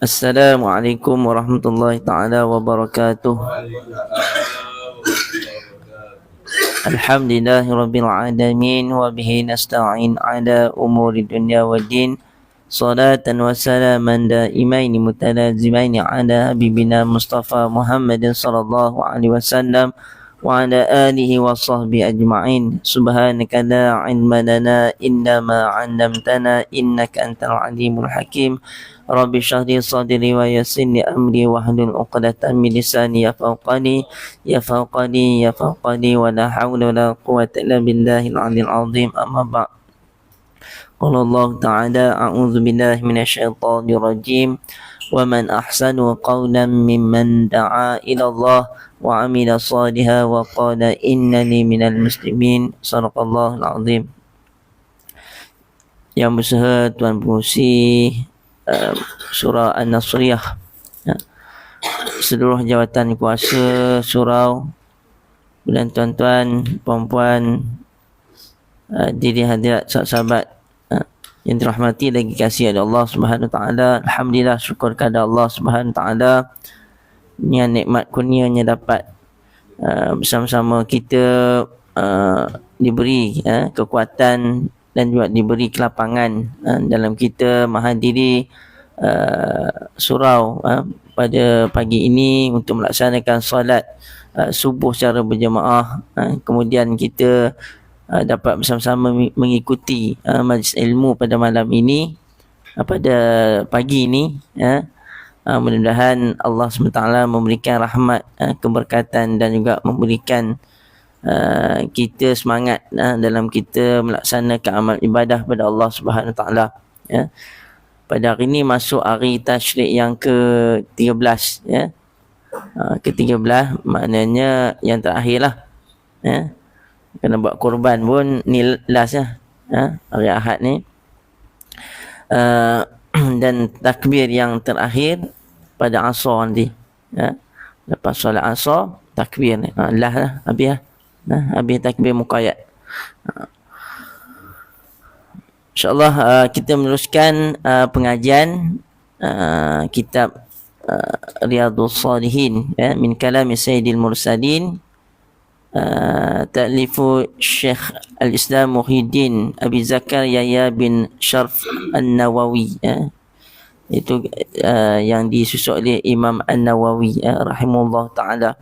Assalamualaikum warahmatullahi taala wabarakatuh. Alhamdulillahirabbil alamin wa bihi nasta'in ala umuri dunya waddin. Salatan wa salaman daimaini mutalazimaini ala habibina Mustafa Muhammadin sallallahu alaihi wasallam wa ala alihi wa sahbihi ajma'in. Subhanaka la ilma lana illa ma 'allamtana innaka antal alimul hakim. Rabbi shrah li sadri wa yassir li amri wahlul 'uqdatam min lisani yafqahu wa la hawla wa la quwwata illa billahil 'aliyyil 'azim. Amma ba'd. Qala Allah ta'ala a'udzu billahi minasyaitonir rajim. Wa man ahsanu qawlan mimman da'a ila Allah wa 'amila shalihan wa qala innani minal muslimin. Shadaqallahul 'azim. Yang bersahabat Tuan Pengurusi Surau An-Nasriyah, seluruh jawatan kuasa surau, dan tuan-tuan, puan-puan, diri hadirat sahabat yang dirahmati lagi kasih oleh Allah Subhanahu Wa Taala. Alhamdulillah, syukur kepada Allah Subhanahu Wa Taala yang nikmat kurnianya dapat bersama-sama kita diberi kekuatan dan juga diberi kelapangan dalam kita menghadiri surau pada pagi ini untuk melaksanakan solat subuh secara berjemaah. Kemudian kita dapat bersama-sama mengikuti majlis ilmu pada malam ini, pada pagi ini. Mudah-mudahan Allah SWT memberikan rahmat, keberkatan dan juga memberikan kita semangat dalam kita melaksanakan amal ibadah pada Allah Subhanahu Taala. Pada hari ini masuk hari tasyrik yang ke-13, ke-13, maknanya yang terakhir lah. Kena buat korban pun ni last hari Ahad ni. Dan takbir yang terakhir pada asar nanti. Lepas solat asar, takbir ni last lah, habis lah. Habis takbir muqayyad. InsyaAllah kita meneruskan pengajian kitab Riyadhus Shalihin min kalami Sayyidil Mursalin, ta'lifu Syekh Al-Islam Muhyiddin Abi Zakaria Yahya bin Sharf An-Nawawi. Itu yang disusun oleh Imam An-Nawawi rahimahullah ta'ala.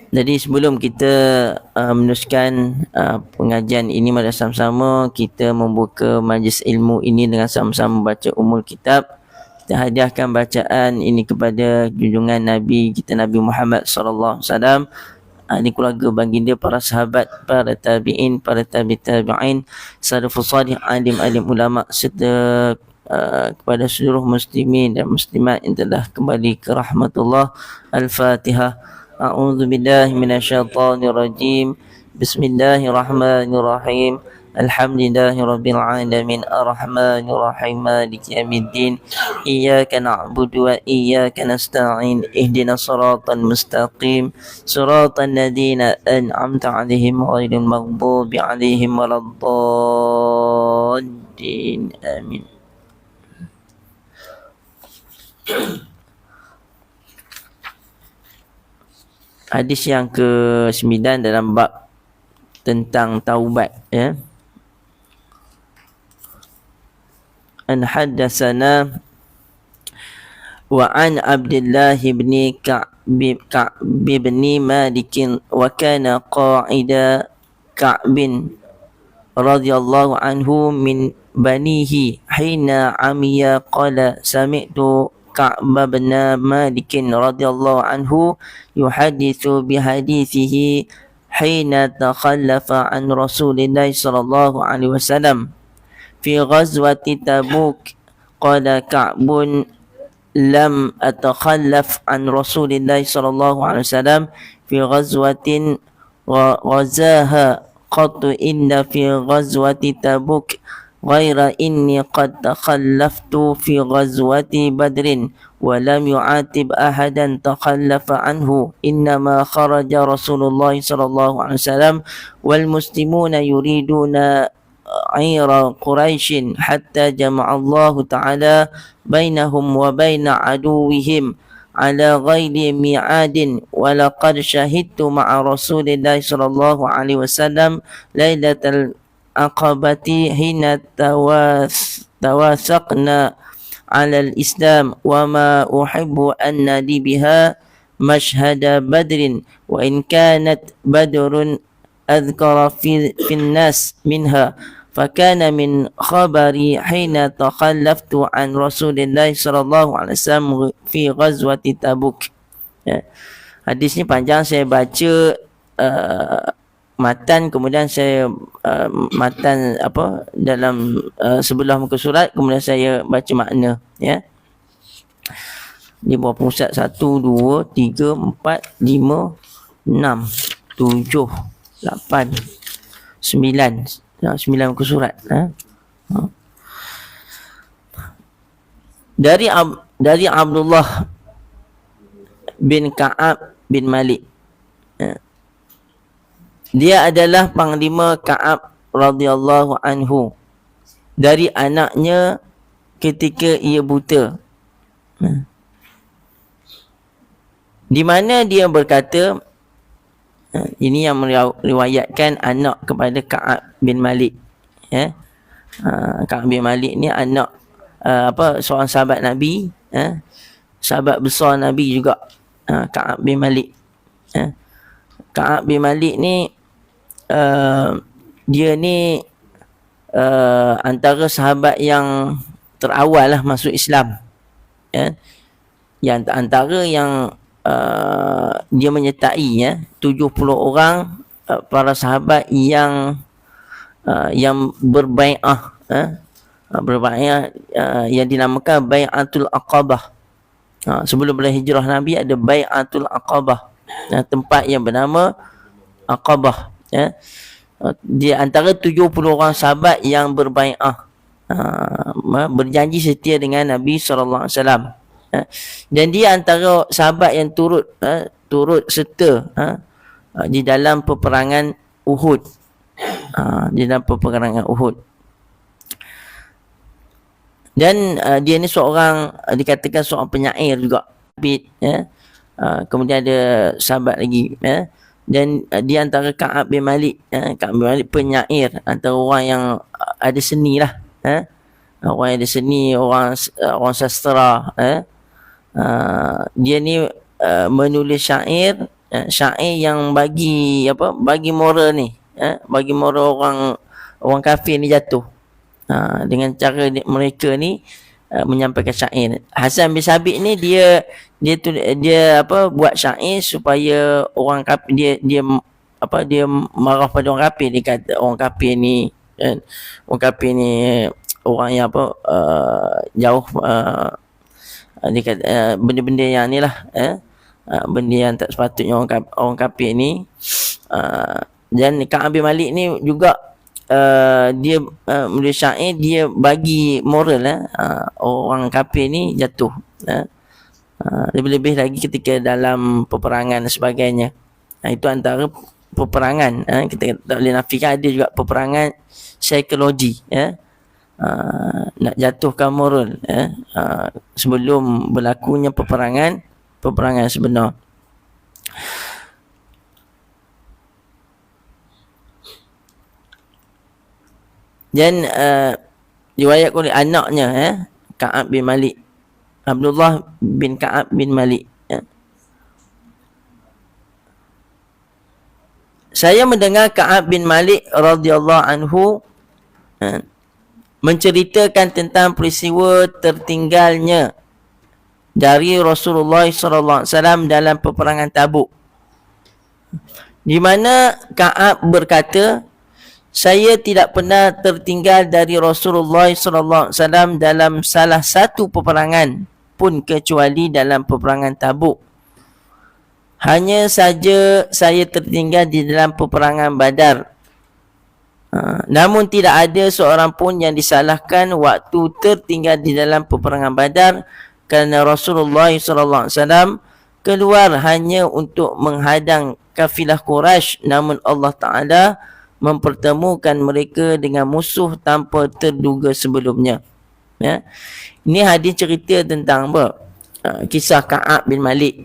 Jadi sebelum kita meneruskan pengajian ini, mari sama-sama kita membuka majlis ilmu ini dengan sama-sama baca Ummul Kitab. Kita hadiahkan bacaan ini kepada junjungan Nabi kita, Nabi Muhammad sallallahu alaihi wasallam, ahli keluarga baginda, para sahabat, para tabi'in, para tabi'in, salafus salih, alim-alim ulama, serta kepada seluruh muslimin dan muslimat yang telah kembali ke rahmatullah. Al-Fatihah. A'udzu billahi minasyaitonir rajim. Bismillahirrahmanirrahim. Alhamdulillahirabbil alamin, arrahmanir rahim, maliki yaumiddin. Iyyaka na'budu wa iyyaka nasta'in. Ihdinas siratal mustaqim, siratal ladzina an'amta 'alaihim ghairil maghdubi 'alaihim waladdallin. Amin. Hadis yang ke-9 dalam bab tentang taubat, An haddatsana wa an Abdullah bin Ka'b bin Malik wa kana qa'ida Ka'b radhiyallahu anhu min banihi hina amiya qala sami'tu Ka'b bin Malik radhiyallahu anhu yuhadithu bihadithihi hina takhallafa an Rasulillah sallallahu alaihi wasallam fi ghazwati Tabuk. Qala Ka'bun lam atakhallaf an Rasulillah sallallahu alaihi wasallam fi ghazwatin ghazaha qattu illa fi ghazwati Tabuk ghaira inni qad takhallaftu fi ghazwati Badrin wa lam yu'atib ahadan takhallafa anhu, innama kharaja Rasulullah sallallahu alaihi wasallam wal muslimuna yuriduna عير قريش حتى جمع الله تعالى بينهم وبين عدوهم على غير ميعاد ولقد شهدت مع رسول الله صلى الله عليه وسلم ليلة العقبة حين تواثقنا على الإسلام وما أحب أن لي بها مشهد بدر وإن كانت بدر أذكر في الناس منها فكان من خبري حين تخلفت عن رسول الله صلى الله عليه وسلم في غزوة تبوك. Hadis ni panjang, saya baca matan, kemudian saya matan dalam sebelah muka surat, kemudian saya baca makna, ya. Ni berapa Ustaz? 1, 2, 3, 4, 5, 6, 7, 8, 9 muka surat, dari Abdullah bin Ka'ab bin Malik. Dia adalah panglima Ka'ab radhiyallahu anhu dari anaknya ketika ia buta. Di mana dia berkata, ini yang meriwayatkan anak kepada Ka'ab bin Malik, ya. Ka'ab bin Malik ni anak seorang sahabat Nabi, sahabat besar Nabi juga, Ka'ab bin Malik. Ka'ab bin Malik ni dia ni antara sahabat yang terawal lah masuk Islam, ya. Yang antara yang dia menyertai 70 orang para sahabat yang berbai'ah, berbai'ah yang dinamakan Bai'atul Aqabah. Sebelum berhijrah Nabi ada Bai'atul Aqabah, tempat yang bernama Aqabah, ya. Dia antara 70 orang sahabat yang berbai'ah, berjanji setia dengan Nabi sallallahu alaihi wasallam. Dan dia antara sahabat yang turut serta di dalam peperangan Uhud, dan dia ni dikatakan seorang penyair juga, ya. Kemudian ada sahabat lagi, ya. Dan dia antara Ka'ab bin Malik, Ka'ab bin Malik penyair, antara orang yang ada seni lah, orang yang ada seni, orang sastra, dia ni menulis syair yang bagi moral ni, bagi moral orang kafir ni jatuh, dengan cara mereka ni menyampaikan syair. Hasan bin Sabit ni dia buat syair supaya orang kafir, dia marah pada orang kafir. Dia kata orang kafir ni orang yang jauh, dia kata benda-benda yang ni lah, benda yang tak sepatutnya orang kafir ni. Dan Ka'ab bin Malik ni juga dia menulis syair, dia bagi moral orang kafir ni jatuh, lebih-lebih lagi ketika dalam peperangan dan sebagainya. Itu antara peperangan, kita tak boleh nafikan ada juga peperangan psikologi, ya. Nak jatuhkan moral, sebelum berlakunya peperangan sebenar. Dan riwayat oleh anaknya, Ka'ab bin Malik, Abdullah bin Ka'ab bin Malik, ya. Saya mendengar Ka'ab bin Malik radhiyallahu anhu menceritakan tentang peristiwa tertinggalnya dari Rasulullah sallallahu alaihi wasallam dalam peperangan Tabuk, di mana Ka'ab berkata, saya tidak pernah tertinggal dari Rasulullah sallallahu alaihi wasallam dalam salah satu peperangan pun kecuali dalam peperangan Tabuk. Hanya saja saya tertinggal di dalam peperangan Badar. Namun tidak ada seorang pun yang disalahkan waktu tertinggal di dalam peperangan Badar, kerana Rasulullah sallallahu alaihi wasallam keluar hanya untuk menghadang kafilah Quraisy, namun Allah Taala mempertemukan mereka dengan musuh tanpa terduga sebelumnya. Ya. Ini hadis cerita tentang apa? Kisah Ka'ab bin Malik.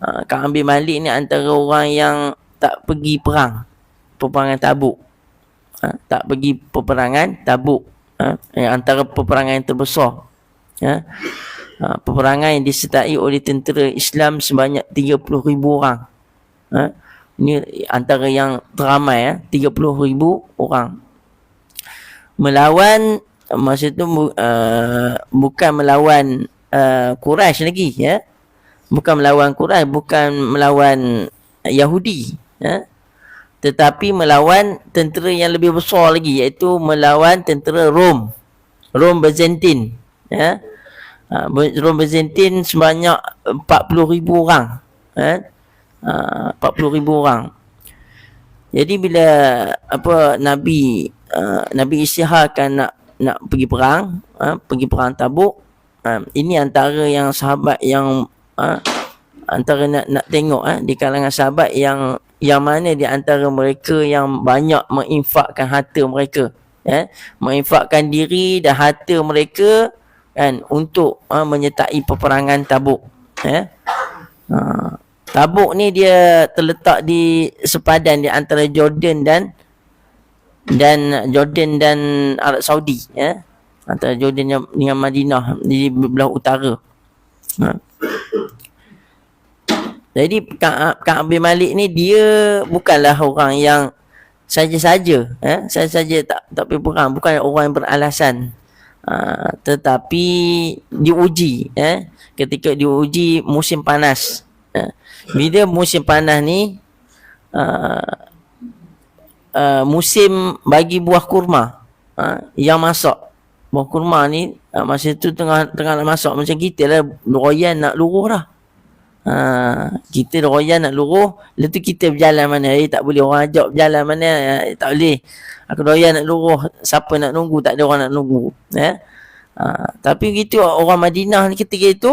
Ka'ab bin Malik ni antara orang yang tak pergi perang, peperangan Tabuk. Tak pergi peperangan Tabuk. Antara peperangan yang terbesar. Peperangan yang disertai oleh tentera Islam sebanyak 30,000 orang. Ini antara yang teramai, 30,000 orang. Melawan, masa tu bukan melawan Quraisy lagi, ya. Bukan melawan Quraisy, bukan melawan Yahudi, ya. Tetapi melawan tentera yang lebih besar lagi, iaitu melawan tentera Rom Byzantine, ya. Rom Byzantine sebanyak 40,000 orang, 40,000 orang. Jadi bila Nabi isytiharkan nak pergi perang, pergi perang Tabuk, ini antara yang sahabat yang antara nak tengok di kalangan sahabat yang mana di antara mereka yang banyak menginfakkan harta mereka, menginfakkan diri dan harta mereka kan untuk menyertai peperangan Tabuk. Tabuk ni dia terletak di sepadan di antara Jordan dan Arab Saudi, antara Jordan dengan Madinah di belah utara. Jadi Ka'ab bin Malik ni dia bukanlah orang yang saja-saja tak pergi perang, bukan orang yang beralasan. Tetapi diuji, ketika diuji musim panas. Bila musim panas ni musim bagi buah kurma yang masak. Buah kurma ni masa tu tengah nak masak, macam kita lah royan nak luruh dah. Kita royan nak luruh, lepas tu kita berjalan mana, tak boleh orang ajak berjalan mana, tak boleh. Aku royan nak luruh, siapa nak nunggu, tak ada orang nak nunggu. Tapi begitu orang Madinah ni ketika itu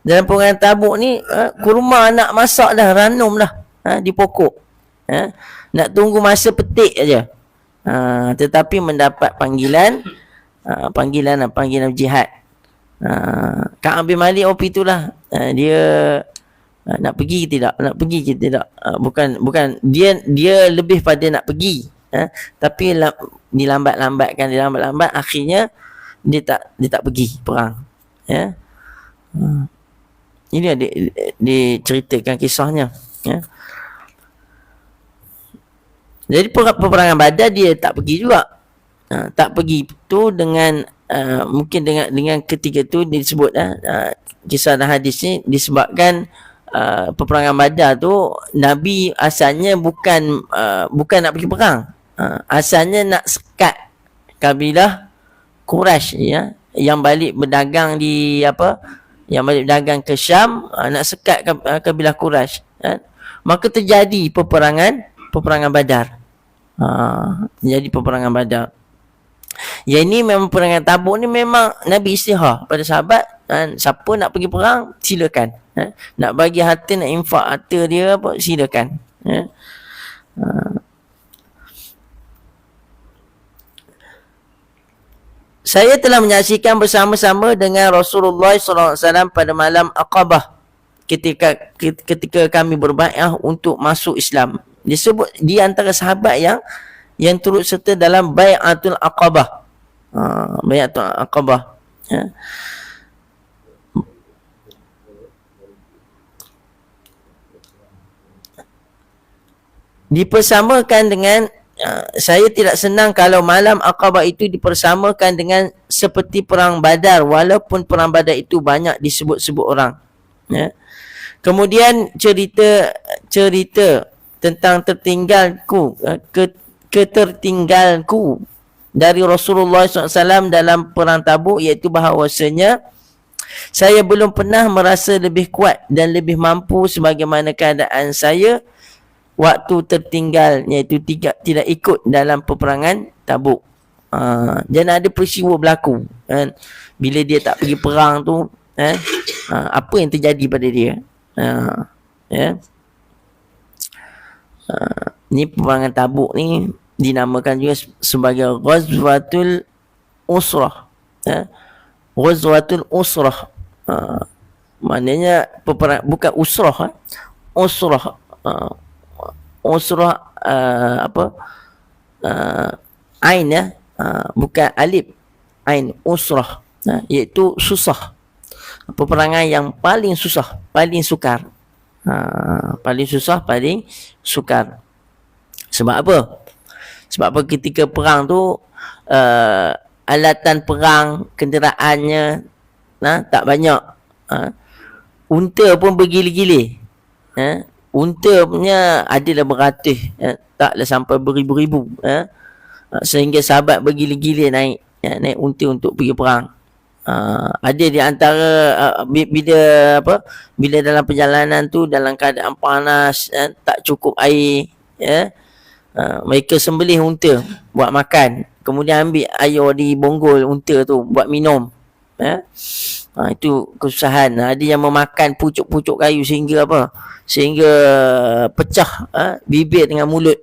dalam peperangan Tabuk ni, kurma nak masak dah, ranum dah di pokok. Nak tunggu masa petik aja. Tetapi mendapat panggilan jihad. Ka'ab bin Malik itulah, dia nak pergi ke tidak, bukan dia lebih pada nak pergi, tapi dilambat akhirnya dia tak pergi perang, ya. Ini diceritakan kisahnya, ya. Jadi peperangan Badar dia tak pergi juga. Tak pergi tu dengan mungkin dengan ketika tu disebut kisah dan hadis ni disebabkan peperangan Badar tu Nabi asalnya bukan nak pergi perang. Asalnya nak sekat kabilah Quraisy, ya, yang balik berdagang yang balik berdagang ke Syam, nak sekat kabilah Quraisy. Maka terjadi peperangan Badar. Terjadi peperangan Badar. Yang ini memang peperangan Tabuk ni memang Nabi istihar pada sahabat, siapa nak pergi perang silakan, nak bagi harta, nak infak harta dia silakan, Saya telah menyaksikan bersama-sama dengan Rasulullah SAW pada malam Aqabah ketika kami berbaiat untuk masuk Islam. Disebut di antara sahabat yang turut serta dalam Bai'atul Aqabah. Bai'atul Aqabah. Dipersamakan dengan saya tidak senang kalau malam Aqabah itu dipersamakan dengan seperti perang Badar, walaupun perang Badar itu banyak disebut-sebut orang. Kemudian cerita tentang ketertinggalku dari Rasulullah SAW dalam perang Tabuk, iaitu bahawasanya saya belum pernah merasa lebih kuat dan lebih mampu sebagaimana keadaan saya waktu tertinggal, iaitu tidak ikut dalam peperangan Tabuk. Dan ada peristiwa berlaku, kan? Bila dia tak pergi perang tu, apa yang terjadi pada dia, ya. Ni peperangan Tabuk ni dinamakan juga sebagai Ghazwatul Usrah. Ghazwatul Usrah. Maknanya peperang, bukan usrah, usrah. Usrah apa? Ain ya, bukan alif. Ain, usrah. Iaitu susah. Peperangan yang paling susah, paling sukar. Paling susah, paling sukar. Sebab apa? Sebab apa ketika perang tu alatan perang, kenderaannya tak banyak. Unta pun bergilir-gilir. Unta punya adalah beratus, taklah sampai beribu-ribu. Sehingga sahabat bergilir-gilir naik unta untuk pergi perang. Ada di antara bila dalam perjalanan tu dalam keadaan panas, tak cukup air, mereka sembelih unta buat makan, kemudian ambil air di bonggol unta tu buat minum. Itu kesusahan. Ada yang memakan pucuk-pucuk kayu sehingga pecah bibir dengan mulut.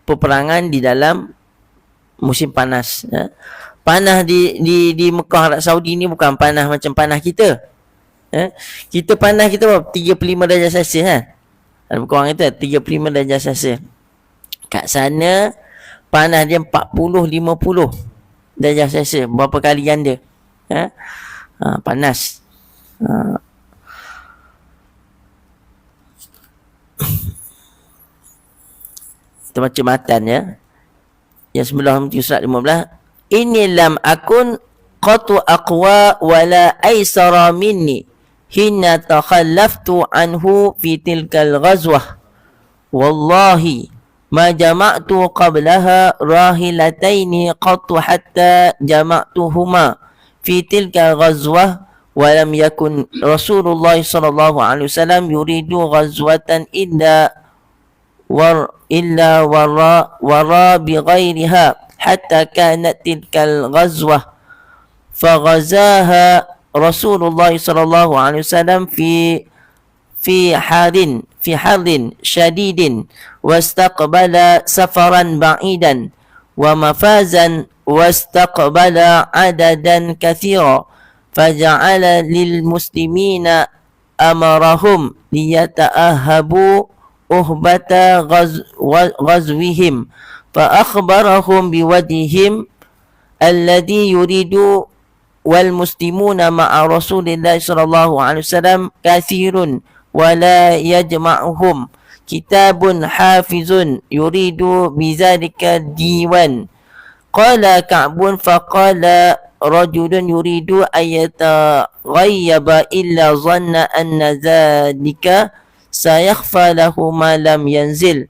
Peperangan di dalam musim panas. Panas di Mekah Arab Saudi ni bukan panas macam panas kita. Kita panas kita berapa? 35 darjah Celsius ada kurang kita 35 darjah Celsius. Kat sana panas dia 40-50 darjah Celsius, berapa kali ganda. Panas. Kita baca matan ya. Yang sebelah surat 15. Inni lam akun qatu aqwa wala aisara minni hina takhallaftu anhu fi tilkal ghazwah. Wallahi ma jama'tu qablaha rahilataini qatu hatta jama'tuhuma fi tilkal ghazwah. Walam yakun Rasulullah sallallahu alaihi wasallam yuridu ghazwatan illa wara bighairiha hatta kanat tilkal ghazwah faghazaha Rasulullah sallallahu alaihi wasallam fi harin syadidin wastaqbala safaran ba'idan wa mafazan wastaqbala adadan kathira faja'ala lil muslimina amarahum liyata'ahabu uhbata ghazwihim فأخبرهم بوجههم الذي يريد والمسلمون مع رسول الله صلى الله عليه وسلم كثير ولا يجمعهم كتاب حافظ يريد بذلك الديوان. قال كعب فقال رجل يريد أن يتغيب إلا ظن أن ذلك سيخفى له ما لم ينزل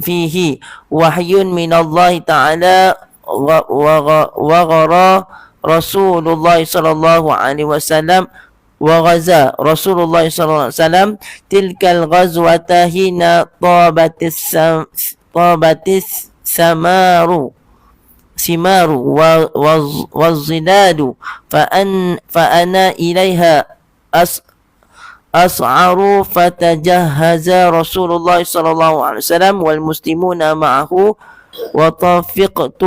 فيه وحي من الله تعالى وغرى رسول الله صلى الله عليه وسلم وغزا رسول الله صلى الله عليه وسلم تلك الغزوة حين طابت الثمار والظلال فأنا إليها أسعر فتجهز رسول الله صلى الله عليه وسلم والمسلمون معه وطفقت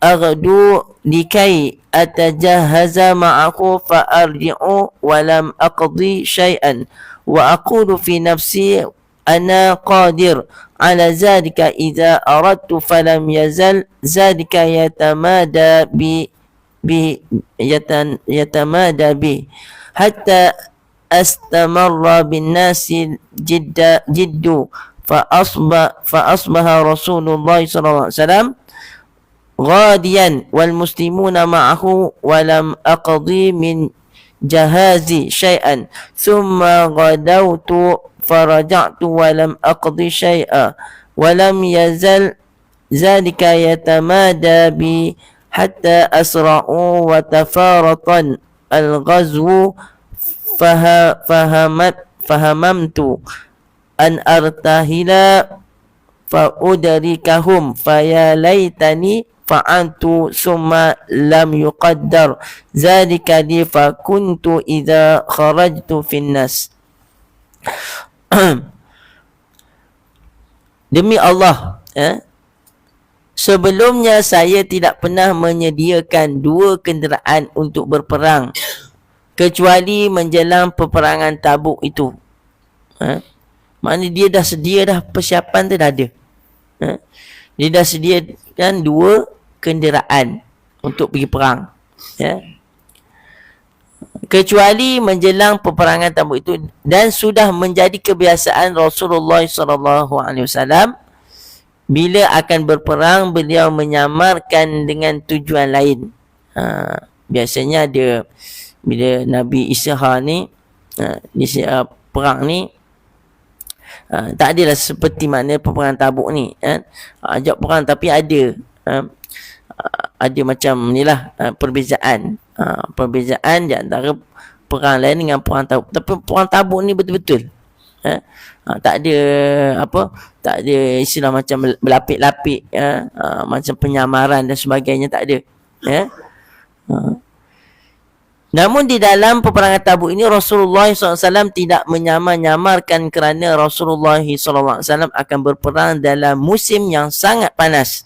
أغدو لكي أتجهز معه فأرجع ولم أقضي شيئا وأقول في نفسي أنا قادر على ذلك إذا أردت فلم يزل ذلك يتمادى بي حتى استمر بالناس جد فأصبح رسول الله صلى الله عليه وسلم غاديا والمسلمون معه ولم أقضي من جهازي شيئا ثم غدوت فرجعت ولم أقضي شيئا ولم يزل ذلك يتمادى بي حتى أسرعوا وتفارط الغزو فهممت أن أرتهل فأدركهم فيا ليتني فعلت ثم لم يقدر ذلك لي فكنت إذا خرجت في الناس. Demi Allah, Sebelumnya saya tidak pernah menyediakan 2 kenderaan untuk berperang kecuali menjelang peperangan Tabuk itu. Maknanya dia dah sedia dah, persiapan tu dah ada. Dia dah sediakan 2 kenderaan untuk pergi perang. Kecuali menjelang peperangan Tabuk itu, dan sudah menjadi kebiasaan Rasulullah SAW bila akan berperang beliau menyamarkan dengan tujuan lain. Biasanya dia bila Nabi Isra ni perang ni tak adalah seperti makna peperangan Tabuk ni ajak perang, tapi ada macam ni lah perbezaan di antara perang lain dengan perang Tabuk. Tapi perang Tabuk ni betul-betul tak ada tak ada istilah macam berlapik-lapik macam penyamaran dan sebagainya, tak ada. Namun di dalam peperangan Tabuk ini Rasulullah SAW tidak menyamar-nyamarkan kerana Rasulullah SAW akan berperang dalam musim yang sangat panas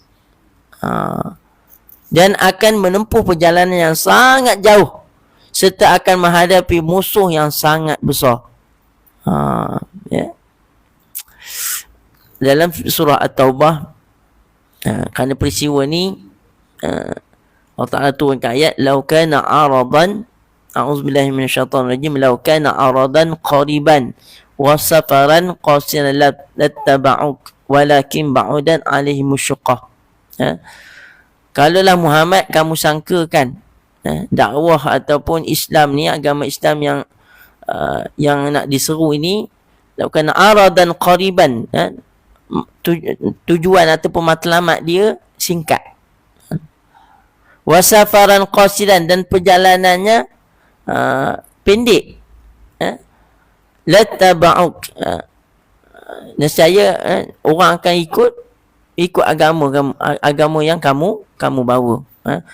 dan akan menempuh perjalanan yang sangat jauh serta akan menghadapi musuh yang sangat besar. Dalam surah At-Taubah kerana peristiwa ni Allah Ta'ala turunkan ayat law kana aradan a'udzubillahi minasyaitonirrajim law kana aradan qariban wa safaran qasiran lattaba'uk walakin ba'udan alaihim syuqqah. Kalaulah Muhammad kamu sangkakan dakwah ataupun Islam ni, agama Islam yang nak diseru ini, lakukan aradan qariban, tujuan ataupun matlamat dia singkat, wasafaran qasidan, dan perjalanannya pendek, lattaba'uk, nescaya orang akan ikut agama yang kamu bawa.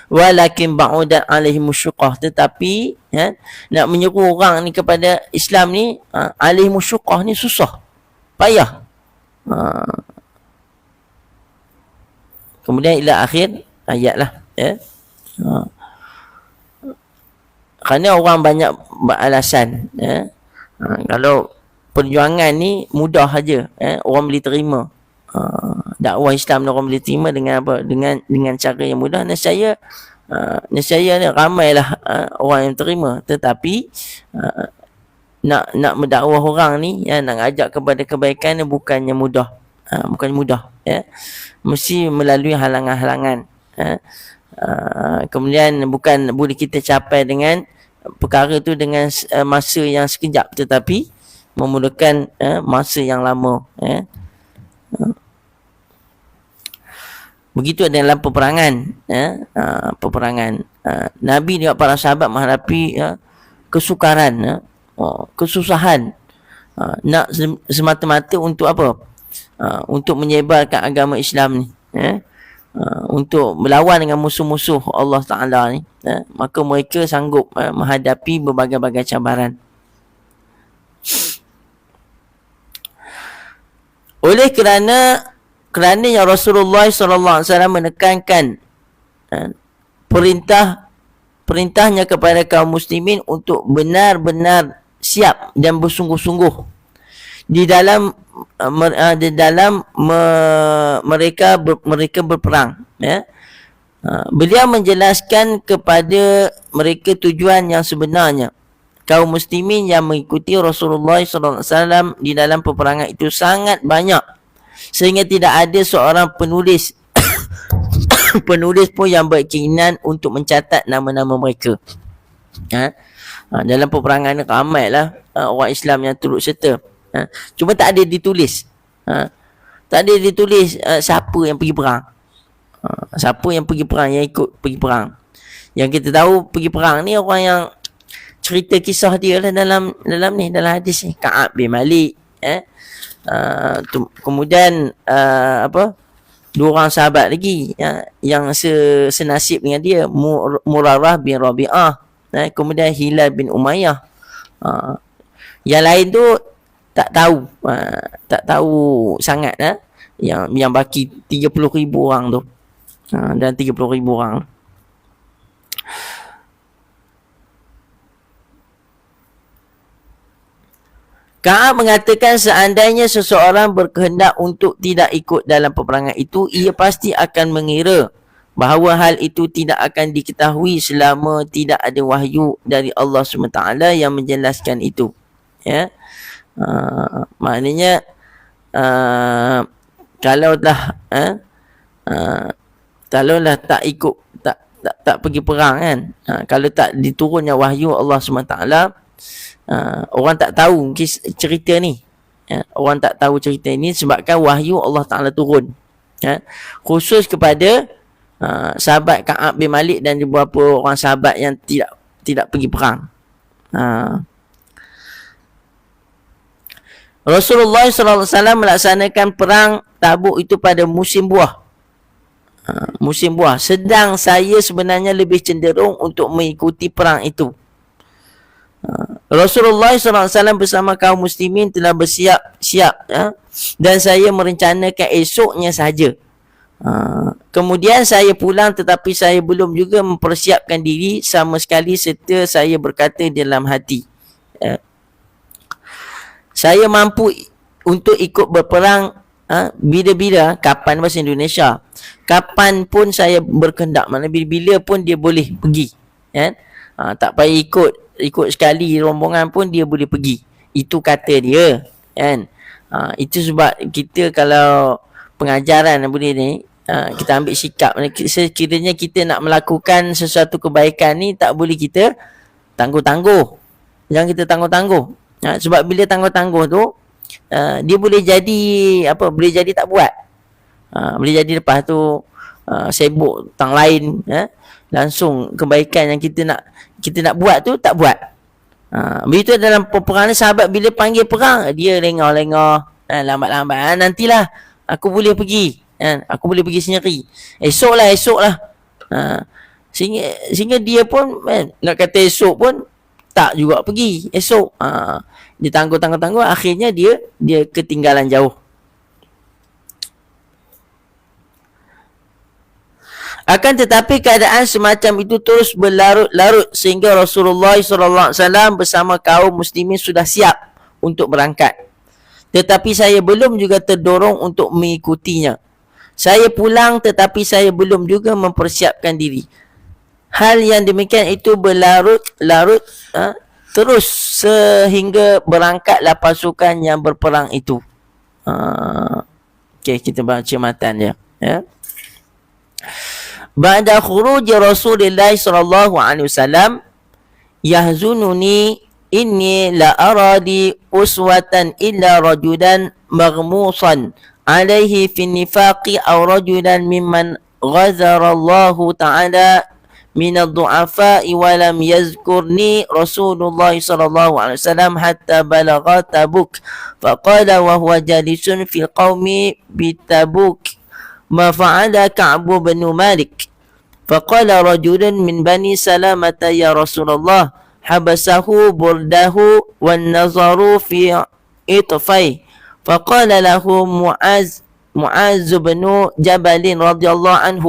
Walakin ba'udan alaihim syuqqah, tetapi nak menyeru orang ni kepada Islam ni, alaihim syuqqah ni susah, payah. Kemudian ila akhir ayat lah. Kerana orang banyak beralasan kalau perjuangan ni mudah saja, orang boleh terima. Dakwah Islam orang boleh terima dengan apa? Dengan cara yang mudah. Nescaya ramailah orang yang terima. Tetapi nak mendakwah orang ni, nak ajak kepada kebaikan ni bukannya mudah. Mesti melalui halangan-halangan. Kemudian bukan boleh kita capai dengan perkara tu dengan masa yang sekejap, tetapi memerlukan masa yang lama. Begitu dalam peperangan. Peperangan Nabi dan para sahabat menghadapi kesukaran, kesusahan, nak semata-mata untuk apa? Untuk menyebarkan agama Islam ni, untuk melawan dengan musuh-musuh Allah Ta'ala ni, maka mereka sanggup menghadapi berbagai-bagai cabaran. Oleh kerana yang Rasulullah SAW menekankan perintahnya kepada kaum muslimin untuk benar-benar siap dan bersungguh-sungguh di dalam mereka berperang. Beliau menjelaskan kepada mereka tujuan yang sebenarnya. Kaum muslimin yang mengikuti Rasulullah SAW di dalam peperangan itu sangat banyak, sehingga tidak ada seorang penulis pun yang berkeinginan untuk mencatat nama-nama mereka. Dalam peperangan ni ramailah orang Islam yang turut serta. Cuma tak ada ditulis. Tak ada ditulis siapa yang pergi perang. Siapa yang pergi perang, yang ikut pergi perang. Yang kita tahu pergi perang ni orang yang cerita kisah dia lah dalam hadis ni. Ka'ab bin Malik, kemudian dua orang sahabat lagi yang senasib dengan dia, Murarah bin Rabi'ah, kemudian Hilal bin Umayyah. Yang lain tu tak tahu sangat. Yang baki 30,000 orang tu, Dan 30,000 orang. Ka'ab mengatakan seandainya seseorang berkehendak untuk tidak ikut dalam peperangan itu, ia pasti akan mengira bahawa hal itu tidak akan diketahui selama tidak ada wahyu dari Allah SWT yang menjelaskan itu. Ya, maknanya kalau dah tak ikut, tak pergi perang kan, kalau tak diturunnya wahyu Allah SWT, orang tak tahu cerita ni. Orang tak tahu cerita ni sebabkan wahyu Allah Ta'ala turun. Khusus kepada sahabat Ka'ab bin Malik dan beberapa orang sahabat yang tidak pergi perang. Rasulullah SAW melaksanakan perang Tabuk itu pada musim buah. Musim buah. Sedang saya sebenarnya lebih cenderung untuk mengikuti perang itu. Rasulullah SAW bersama kaum muslimin telah bersiap-siap, dan saya merencanakan esoknya saja. Kemudian saya pulang, tetapi saya belum juga mempersiapkan diri sama sekali, serta saya berkata dalam hati, saya mampu untuk ikut berperang bila-bila, kapan bahasa Indonesia, kapan pun saya berkehendak, maknanya bila-bila pun dia boleh pergi, tak payah ikut sekali rombongan pun dia boleh pergi. Itu kata dia, kan. Itu sebab kita kalau pengajaran boleh ni, kita ambil sikap, sekiranya kita nak melakukan sesuatu kebaikan ni, tak boleh kita tangguh-tangguh. Jangan kita tangguh-tangguh. Sebab bila tangguh-tangguh tu, dia boleh jadi boleh jadi tak buat. Boleh jadi lepas tu sibuk tang lain, langsung kebaikan yang kita nak buat tu tak buat. Begitu dalam peperangan, sahabat bila panggil perang, dia lengah-lengah, lambat-lambat, nantilah aku boleh pergi, aku boleh pergi sendiri, esok lah. Sehingga dia pun nak kata esok pun tak juga pergi esok. Dia tangguh, akhirnya dia ketinggalan jauh. Akan tetapi keadaan semacam itu terus berlarut-larut sehingga Rasulullah SAW bersama kaum muslimin sudah siap untuk berangkat. Tetapi saya belum juga terdorong untuk mengikutinya. Saya pulang tetapi saya belum juga mempersiapkan diri. Hal yang demikian itu berlarut-larut terus sehingga berangkatlah pasukan yang berperang itu. Okey, kita baca matan dia, ya. Ba'da khuruj Rasulullah sallallahu alaihi wasallam yahzununi inni la aradi uswatan illa rajulan maghmusan alaihi fi nifaqi aw rajulan mimman ghazara Allah ta'ala min ad-du'afa'i wa lam yazkurni Rasulullah sallallahu alaihi wasallam hatta balagha Tabuk faqala wa huwa jalisun fil qaumi bi Tabuk ما فعل كعب بن مالك فقال رجل من بني سلامة يا رسول الله حبسه برده والنظر في إطفيه فقال له معاذ بن جبل رضي الله عنه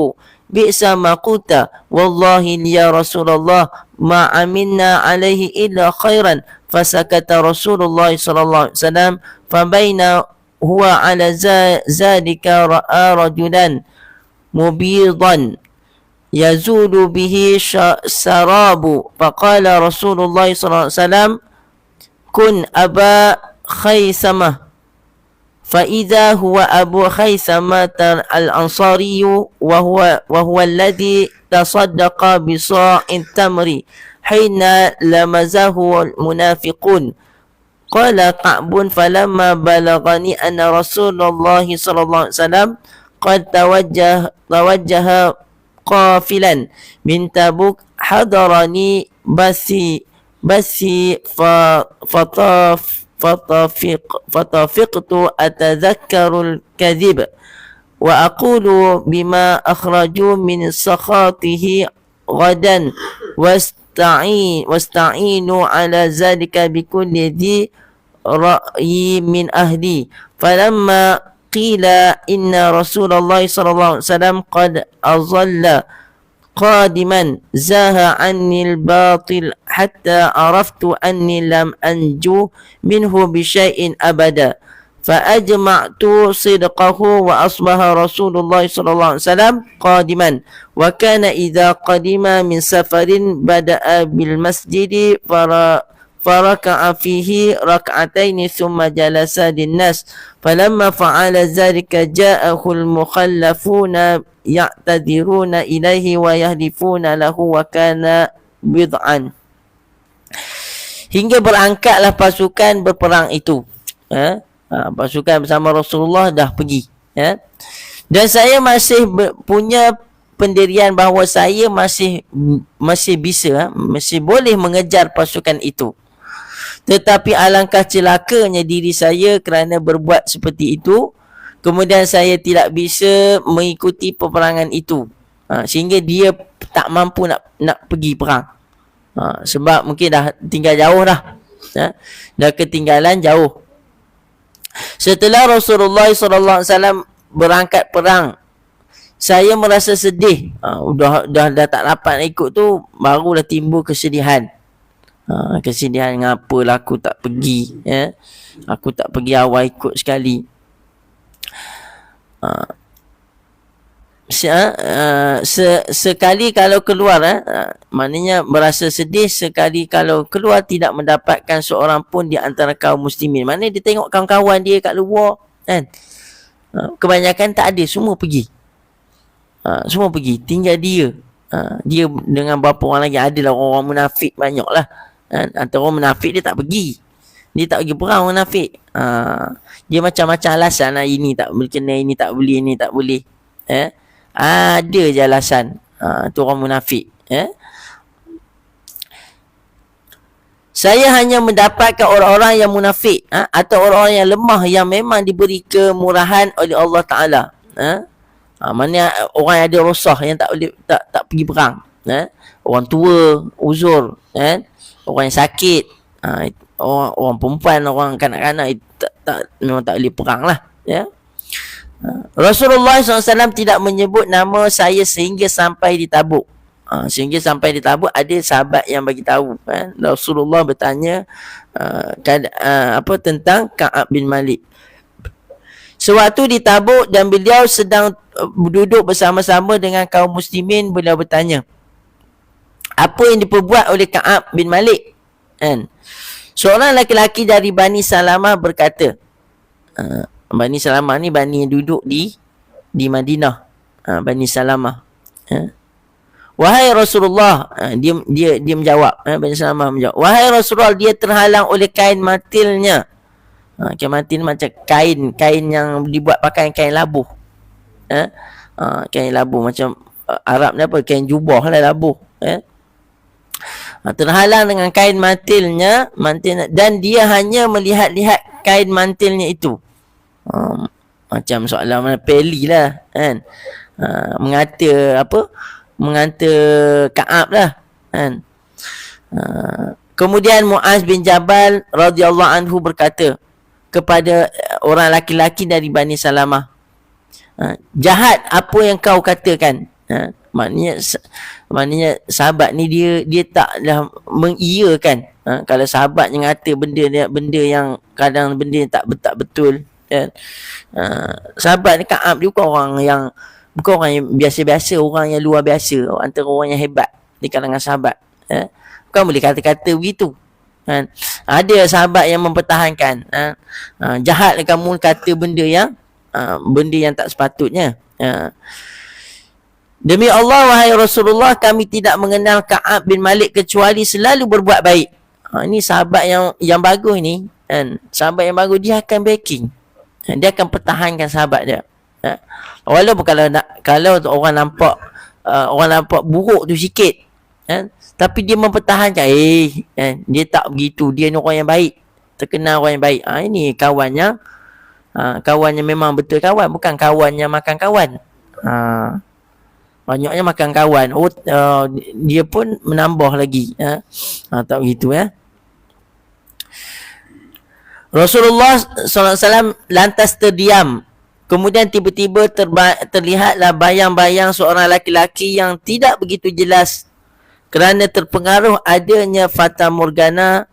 بئس ما قلت والله يا رسول الله ما عملنا عليه إلا خيرا فسكت رسول الله صلى الله عليه وسلم فبين هو على ذلك رأى رجلا مبيضا يزول به سراب فقال رسول الله صلى الله عليه وسلم كن أبا خيثمة فإذا هو أبو خيثمة الأنصاري وهو الذي تصدق بصاع التمر حين لمزه المنافقون. قال كعب فلما بلغني أن رسول الله صلى الله عليه وسلم قد توجه قافلا من تبوك حضرني بثي فطفقت أتذكر الكذب وأقول بما أخرجوا من سخاطه غدا واستعينوا على ذلك بكل ذي رأي من أهلي فلما qila inna Rasulullah sallallahu alaihi wasallam qad azalla qadiman zaha anni al-batil hatta araftu anni lam anju minhu bi syai'in abada فأجمعت صدقه وأصبح رسول الله صلى الله عليه وسلم قادما وكان إذا قدم من سفر بدأ بالمسجد فركع فيه ركعتين ثم جلس للناس فلما فعل ذلك جاءه المخلفون يعتذرون إليه ويهدفون له وكان بضعا. Hingga berangkatlah pasukan berperang itu. Pasukan bersama Rasulullah dah pergi. Dan saya masih punya pendirian bahawa saya masih bisa, masih boleh mengejar pasukan itu. Tetapi alangkah celakanya diri saya kerana berbuat seperti itu. Kemudian saya tidak bisa mengikuti peperangan itu. Sehingga dia tak mampu nak pergi perang. Sebab mungkin dah tinggal jauh dah. Dah ketinggalan jauh. Setelah Rasulullah SAW berangkat perang, saya merasa sedih. Dah tak dapat nak ikut tu, barulah timbul kesedihan. Kesedihan ngapalah aku tak pergi. Aku tak pergi awal ikut sekali. Sekali kalau keluar, maknanya merasa sedih sekali kalau keluar tidak mendapatkan seorang pun di antara kaum muslimin. Maknanya dia tengok kawan-kawan dia kat luar kan, kebanyakan tak ada, semua pergi. Semua pergi, tinggal dia. Dia dengan berapa orang lagi, adalah orang munafik banyak lah kan? Antara orang munafik dia tak pergi, dia tak pergi perang munafik. Dia macam-macam alasan lah, ini tak boleh kena, ini tak boleh, ini tak boleh. Ada je alasan. Tu orang munafik. Saya hanya mendapatkan orang-orang yang munafik, atau orang-orang yang lemah yang memang diberi kemurahan oleh Allah Ta'ala. Mana orang yang ada rosah, yang tak boleh tak pergi perang. Orang tua, uzur, orang yang sakit, orang perempuan, orang kanak-kanak, memang tak boleh perang lah. Rasulullah SAW tidak menyebut nama saya sehingga sampai di Tabuk. Sehingga sampai di Tabuk, ada sahabat yang bagi tahu. Rasulullah bertanya tentang Ka'ab bin Malik. Sewaktu di Tabuk dan beliau sedang duduk bersama-sama dengan kaum muslimin, beliau bertanya, apa yang diperbuat oleh Ka'ab bin Malik? Seorang lelaki dari Bani Salamah berkata, Bani Salamah ni Bani yang duduk di Madinah. Bani Salamah. Wahai Rasulullah, dia menjawab. Bani Salamah menjawab, wahai Rasulullah, dia terhalang oleh kain matilnya. Kain matil macam kain yang dibuat pakai kain labuh. Kain labuh macam Arab ni apa, kain jubah lah, labuh. Terhalang dengan kain mantilnya, dan dia hanya melihat-lihat kain mantilnya itu. Macam soalan mana peli lah kan, mengata Ka'ab lah kan. Kemudian Muaz bin Jabal radhiyallahu anhu berkata kepada orang laki-laki dari Bani Salamah, jahat apa yang kau katakan. Maknanya sahabat ni dia taklah mengiyakan. Kalau sahabat yang kata benda yang kadang benda yang tak betul kan. Sahabat ni Ka'ab dia bukan orang yang biasa-biasa, orang yang luar biasa, antara orang yang hebat di kalangan sahabat. Bukan boleh kata-kata begitu kan. Ada sahabat yang mempertahankan, jahat kamu kata benda yang tak sepatutnya. Demi Allah wahai Rasulullah, kami tidak mengenal Ka'ab bin Malik kecuali selalu berbuat baik. Ini sahabat yang bagus ni kan. Sahabat yang bagus, dia akan backing. Dia akan pertahankan sahabat dia. Walaupun kalau orang nampak buruk tu sikit kan, tapi dia mempertahankan. Dia tak begitu, dia ni orang yang baik, terkenal orang yang baik. Ini kawannya memang betul kawan, bukan kawannya makan kawan. Banyaknya makan kawan. Dia pun menambah lagi. Tak begitu Rasulullah SAW lantas terdiam Kemudian tiba-tiba terlihatlah bayang-bayang seorang laki-laki yang tidak begitu jelas kerana terpengaruh adanya fata morgana.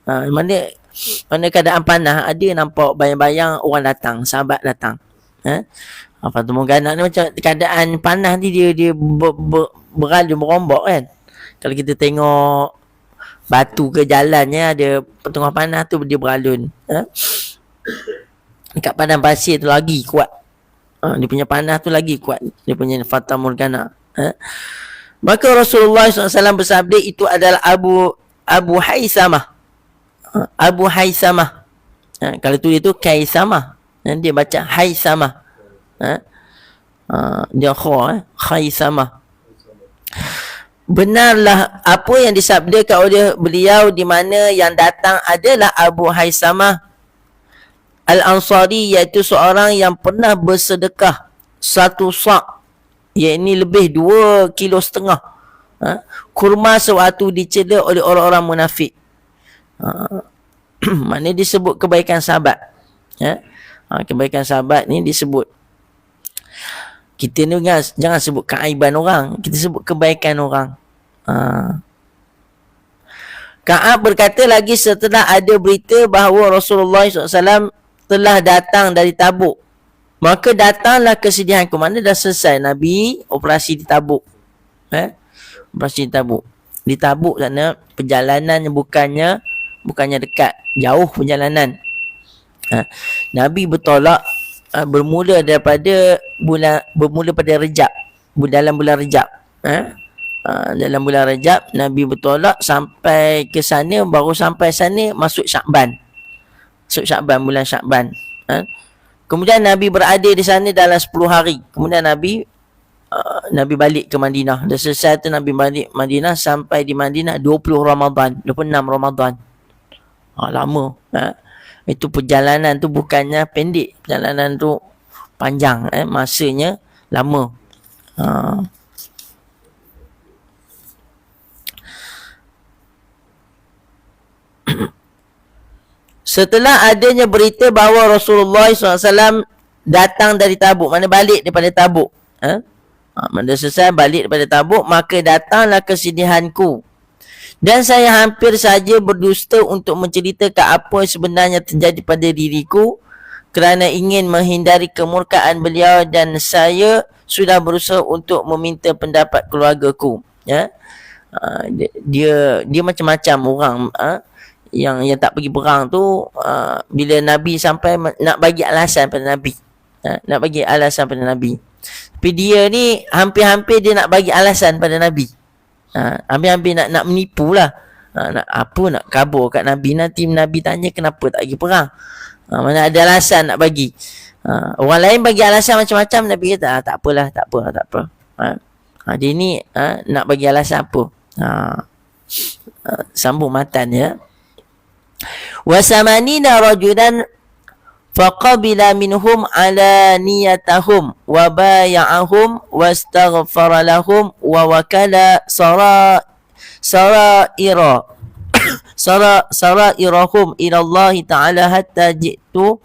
Mana keadaan panah, ada nampak bayang-bayang orang datang, sahabat datang. Fata morgana ni macam keadaan panah ni, dia beralun merombak kan. Kalau kita tengok batu ke jalannya ada tengah panah tu, dia beralun. Dekat padang pasir tu lagi kuat. Dia punya panah tu lagi kuat. Dia punya fata morgana. Maka Rasulullah SAW bersabda, itu adalah Abu Haisamah. Abu Haisamah. Kalau tu itu Kaisamah. Dia baca Haisamah. Dia Khaisamah. Benarlah apa yang disabdakan oleh beliau, di mana yang datang adalah Abu Haisamah Al-Ansari, iaitu seorang yang pernah bersedekah 1 sa', iaitu lebih 2,5 kilo kurma sewaktu dicela oleh orang-orang munafik. Maknanya disebut kebaikan sahabat. Kebaikan sahabat ni disebut. Kita ni jangan sebut keaiban orang, kita sebut kebaikan orang. Ka'ab berkata lagi, setelah ada berita bahawa Rasulullah SAW telah datang dari Tabuk, maka datanglah kesedihanku. Mana dah selesai Nabi operasi di Tabuk. Operasi di Tabuk. Di Tabuk sana perjalanannya bukannya dekat, jauh perjalanan. Nabi bertolak bermula pada Rejab, dalam bulan Rejab. Dalam bulan Rejab Nabi bertolak sampai ke sana, baru sampai sana masuk Syakban. Bulan Syakban. Kemudian Nabi berada di sana dalam 10 hari. Kemudian Nabi balik ke Madinah. Dah selesai tu Nabi balik Madinah, sampai di Madinah 26 Ramadan. Lama. Itu perjalanan tu bukannya pendek, perjalanan tu panjang, masanya lama. Setelah adanya berita bahawa Rasulullah SAW datang dari Tabuk, mana balik daripada Tabuk, mana selesai balik daripada Tabuk, maka datanglah kesedihanku, dan saya hampir saja berdusta untuk menceritakan apa sebenarnya terjadi pada diriku, kerana ingin menghindari kemurkaan beliau, dan saya sudah berusaha untuk meminta pendapat keluargaku. Dia macam-macam orang. Yang tak pergi perang tu, bila Nabi sampai nak bagi alasan pada Nabi. Tapi dia ni hampir-hampir dia nak bagi alasan pada Nabi. Hampir-hampir nak menipu lah. Nak kabur kat Nabi. Nanti Nabi tanya kenapa tak pergi perang. Mana ada alasan nak bagi. Orang lain bagi alasan macam-macam, Nabi kata tak apalah. Dia ni nak bagi alasan apa. Sambung matan ya. Wasamanina rajulan faqabila minhum ala niyatahum wa baya'ahum wastaghfara lahum wa wakala sarairahum ila Allah ta'ala hatta ji'tu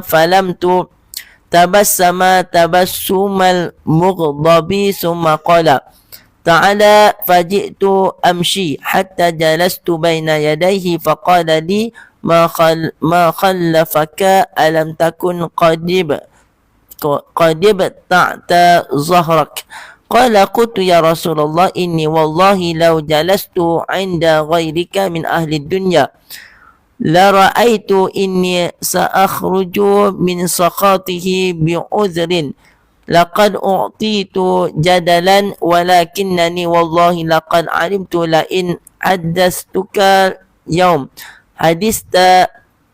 falamtu tabassama tabassumal mughdabi summa qala ta'ala faji'tu amshi hatta jalastu baina yadayhi faqala li ma khallafaka alam takun qadib ta'ta zahrak. Qala qultu ya Rasulullah inni wallahi law jalastu 'inda ghayrika min ahli dunya la ra'aitu inni sa'akhruju min saqatihi bi'udhrin laqad u'titu jadalan walakinnani wallahi laqad alimtu la in haddastuka yawm hadista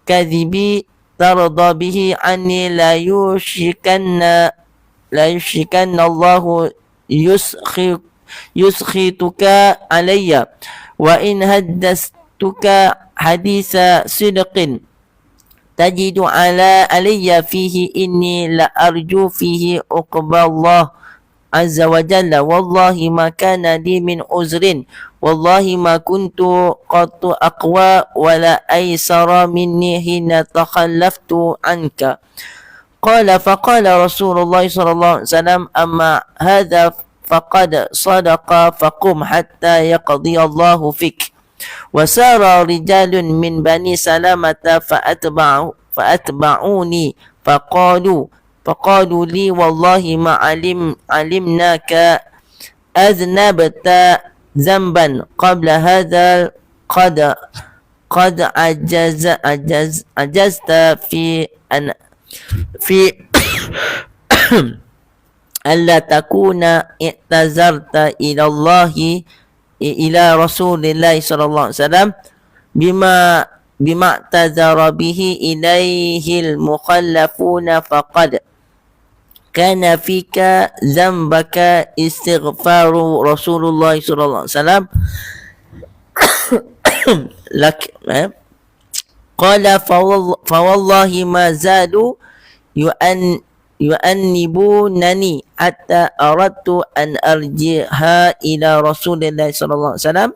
kadhibi tarda bihi anni la yushikanna Allahu yuskhituka alayya wa in haddastuka haditha sidqin tajidu alayya fihi inni la arju fihi uqballah azza wa jalla wallahi ma kana li min uzrin wallahi ma kuntu qattu aqwa wala aysara minni hina takhallaftu anka. فقال رسول الله صلى الله عليه وسلم أما هذا فقد صدق فقم حتى يقضي الله فيك. وسار رجال من بني سلامة فأتبعوني فقالوا لي والله ما علمناك أذنبت ذنبا قبل هذا قد عجزت في ألا تكون اعتذرت إلى الله إلى رسول الله صلى الله عليه وسلم بما اعتذر به إليه المخلفون فقد كان فيك ذنبك استغفار رسول الله صلى الله عليه وسلم لك. قال فوالله ما زالوا يؤنبونني حتى أردت أن أرجعها إلى رسول الله صلى الله عليه وسلم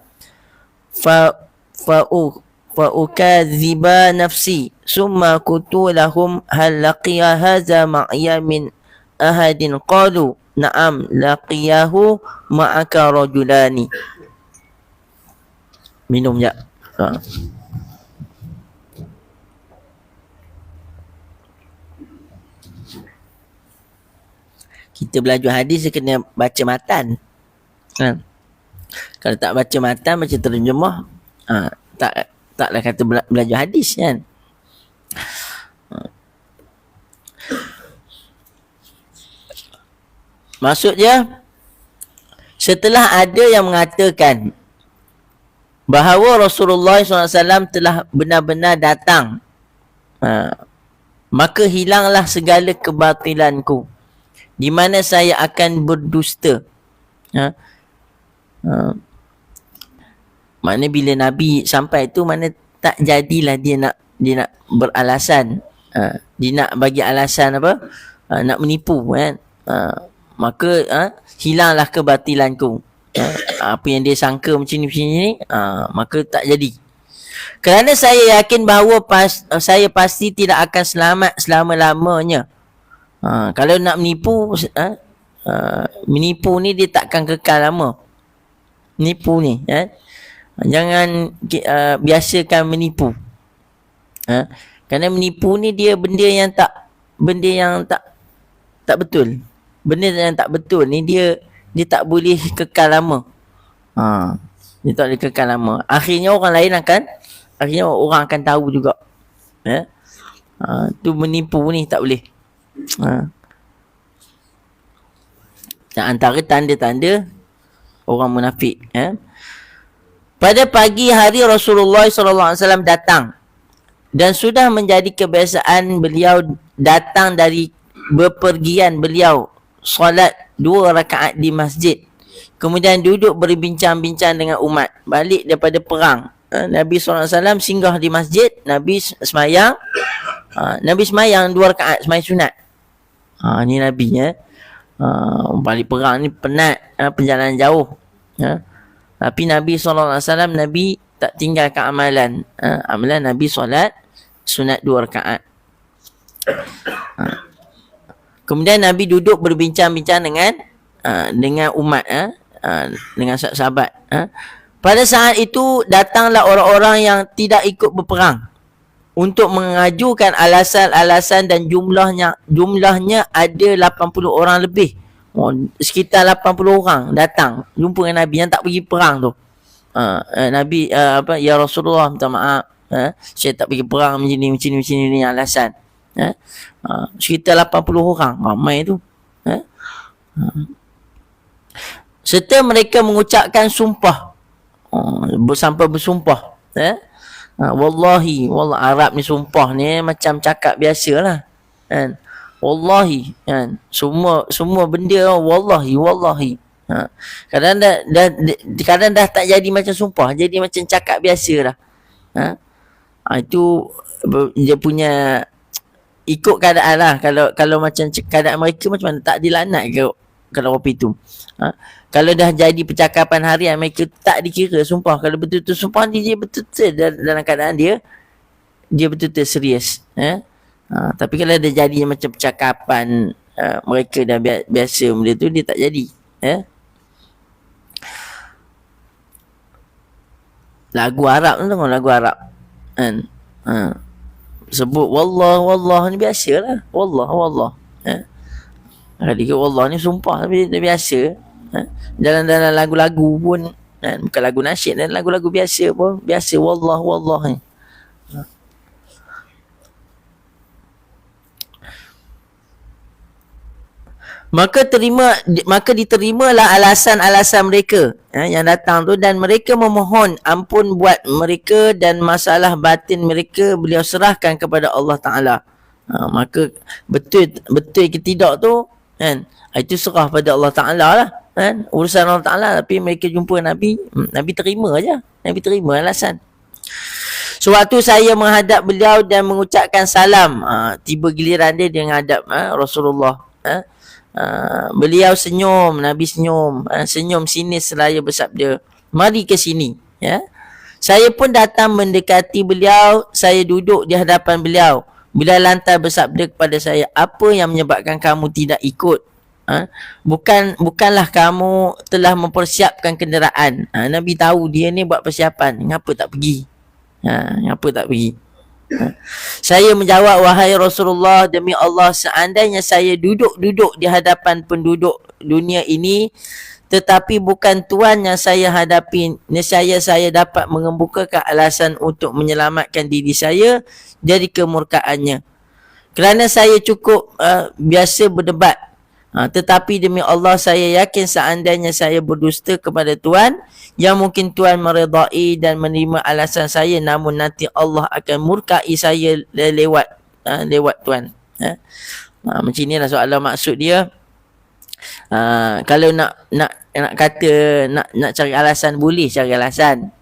فأكذب نفسي ثم قلت لهم هل لقي هذا معي من أحد قالوا نعم لقيه معك رجلان. Minum ya. Kita belajar hadis kena baca matan. Kalau tak baca matan, baca terjemah, taklah kata belajar hadis kan. Maksudnya, setelah ada yang mengatakan bahawa Rasulullah SAW telah benar-benar datang, maka hilanglah segala kebatilanku, di mana saya akan berdusta. Mana bila Nabi sampai tu, mana tak jadilah dia nak beralasan, dia nak bagi alasan apa, nak menipu kan. Maka hilanglah kebatilanku. Apa yang dia sangka macam ni, maka tak jadi. Kerana saya yakin bahawa saya pasti tidak akan selamat selama-lamanya. Kalau nak menipu, menipu ni dia takkan kekal lama. Menipu ni, jangan biasakan menipu. Kerana menipu ni dia benda yang tak betul. Benda yang tak betul ni dia tak boleh kekal lama. Dia tak boleh kekal lama. Akhirnya orang akan tahu juga. Tu menipu ni tak boleh. Dan antara tanda-tanda orang munafik. Pada pagi hari Rasulullah SAW datang, dan sudah menjadi kebiasaan beliau datang dari bepergian beliau solat 2 rakaat di masjid, kemudian duduk berbincang-bincang dengan umat. Balik daripada perang, Nabi SAW singgah di masjid, Nabi semayang 2 rakaat, semayang sunat. Ni Nabi balik perang ni penat, perjalanan jauh, tapi Nabi SAW Nabi tak tinggalkan amalan. Amalan Nabi solat sunat 2 rakaat. Kemudian Nabi duduk berbincang-bincang dengan umat, dengan sahabat. Pada saat itu datanglah orang-orang yang tidak ikut berperang untuk mengajukan alasan-alasan, dan jumlahnya ada 80 orang lebih. Sekitar 80 orang datang jumpa dengan Nabi yang tak pergi perang tu. Nabi ya Rasulullah, minta maaf, saya tak pergi perang macam ni alasan. Sekitar 80 orang, ramai tu. Serta mereka mengucapkan sumpah, sampai bersumpah. Wallahi, Arab ni sumpah ni macam cakap biasalah kan. Wallahi kan, semua benda wallahi. Kadang dah tak jadi macam sumpah, jadi macam cakap biasa dah. Itu dia punya ikut keadaan lah. Kalau macam keadaan mereka macam mana, tak dilaknat ke kalau apa itu. Kalau dah jadi percakapan harian, mereka tak dikira sumpah. Kalau betul-betul sumpah, dia betul-betul dalam keadaan dia betul-betul serius. Tapi kalau dia jadi macam percakapan mereka dah biasa benda tu, dia tak jadi. Ya. Lagu Arab tu tengok, lagu Arab kan. Sebut wallah ni biasalah. Wallah. Dia kata wallah ni sumpah tapi dia biasa. Dalam lagu-lagu pun bukan lagu nasyid, dan lagu-lagu biasa pun biasa wallah ni. Maka diterimalah alasan-alasan mereka yang datang tu, dan mereka memohon ampun buat mereka dan masalah batin mereka beliau serahkan kepada Allah Ta'ala. Maka betul ke tidak tu kan, itu serah pada Allah Ta'ala lah kan, urusan Allah Ta'ala. Tapi mereka jumpa Nabi terima aja, Nabi terima alasan. Sewaktu saya menghadap beliau dan mengucapkan salam, tiba giliran dia menghadap Rasulullah. Beliau senyum, Nabi senyum, senyum sini seraya bersabda, mari ke sini. Ya. Saya pun datang mendekati beliau, saya duduk di hadapan beliau. Beliau lantas bersabda kepada saya, apa yang menyebabkan kamu tidak ikut? Bukanlah kamu telah mempersiapkan kenderaan. Nabi tahu dia ni buat persiapan, mengapa tak pergi? Saya menjawab, wahai Rasulullah, demi Allah, seandainya saya duduk di hadapan penduduk dunia ini, tetapi bukan Tuhan yang saya hadapi, nescaya saya dapat mengemukakan alasan untuk menyelamatkan diri saya dari kemurkaannya. Kerana saya cukup biasa berdebat. Tetapi demi Allah, saya yakin seandainya saya berdusta kepada Tuhan, yang mungkin Tuhan meredai dan menerima alasan saya, namun nanti Allah akan murkai saya lewat Tuhan. Macam inilah soalan maksud dia. Kalau nak kata nak cari alasan, boleh cari alasan.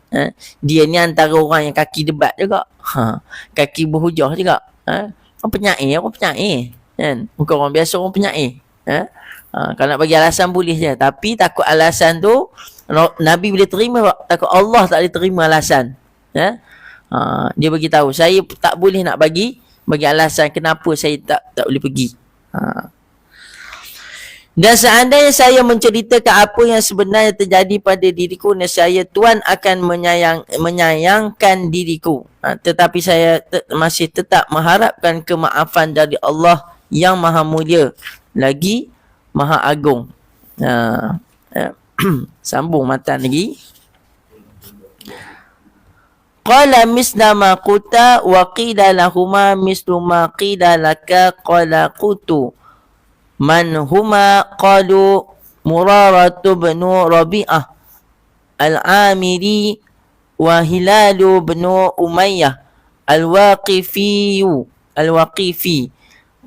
Dia ni antara orang yang kaki debat juga. Kaki berhujah juga. Orang penyair kan. Bukan orang biasa, orang penyair. Kalau nak bagi alasan boleh je, tapi takut alasan tu Nabi boleh terima, takut Allah tak boleh terima alasan. Dia bagi tahu, saya tak boleh nak bagi alasan kenapa saya tak boleh pergi. Dan seandainya saya menceritakan apa yang sebenarnya terjadi pada diriku, nescaya Tuhan akan menyayangkan diriku. Tetapi saya masih tetap mengharapkan kemaafan dari Allah yang Maha Mulia lagi Maha Agung. Sambung matan lagi. Qala misla ma quta wa qila lahuma mislu ma qila laka qala qutu man huma qalu Muraratu bin Rabi'ah Al-Amiri wa Hilalu bin Umayyah Al-Waqifi.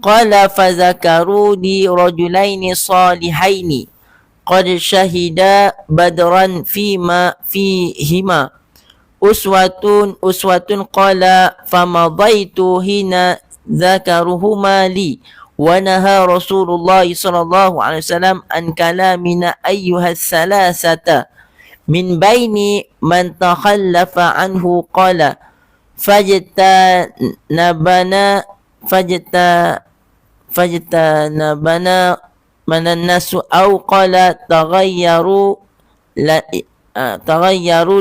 Qala fazakaru li rajulaini salihaini qad syahida badran fihima uswatun qala famadaitu hina zakaruhuma li wa naha Rasulullah sallallahu alaihi wasallam an kalamina ayyuhas salasata min baini man takhallafa anhu qala fajtanabana manan nasu au qala taghayyaru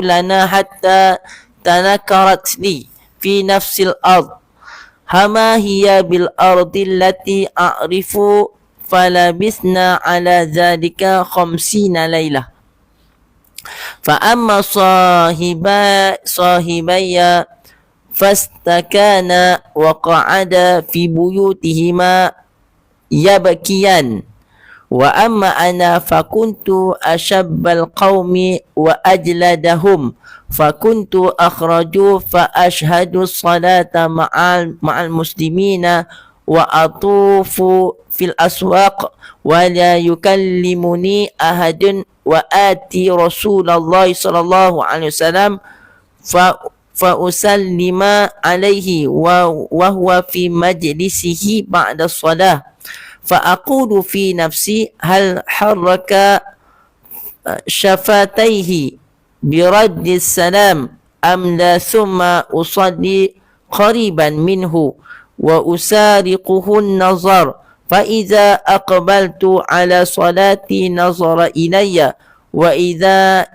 lana hatta tanakarat li fi nafsil ard hama hiya bil ardi allati a'rifu falabisna ala zalika 50 laylah fa amma sahibaya fastakana wa qa'ada fi buyutihima yabkiyan wa amma ana fakuntu ashabbal qaumi wa ajladahum fakuntu akhraju fa ashhadu salata ma'al muslimina wa atufu fil aswaq wa la yukallimuni ahadun wa ati Rasulullah sallallahu alaihi wasallam fa usallima alaihi wa huwa fi majlisihi ba'da shalah fa aqulu fi nafsi hal harraka shafataihi bi raddi salam am la thumma usalli qariban minhu وأسارقه النظر فإذا أقبلت على صلاتي نظر إلي وإذا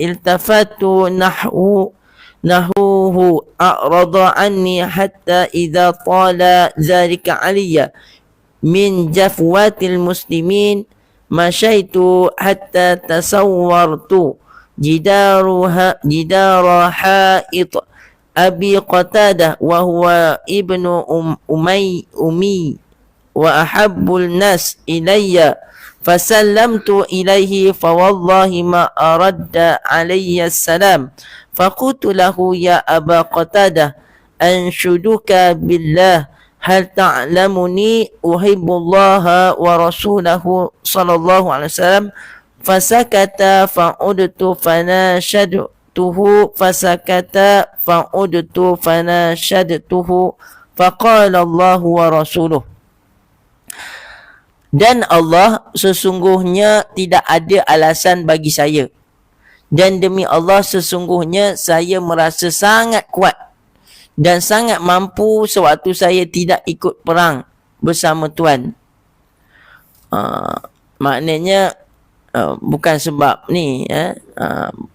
التفت نحوه أعرض عني حتى إذا طال ذلك علي من جفوات المسلمين مشيت حتى تصورت جدار حائط أبي قتادة وهو ابن أمي وأحب الناس إلي فسلمت إليه فوالله ما أرد علي السلام فقلت له يا أبا قتادة أنشدك بالله هل تعلمني أحب الله ورسوله صلى الله عليه وسلم فسكت فعدت فناشدته فقال الله ورسوله. Dan Allah, sesungguhnya tidak ada alasan bagi saya, dan demi Allah sesungguhnya saya merasa sangat kuat dan sangat mampu sewaktu saya tidak ikut perang bersama Tuan. Maknanya bukan sebab ni,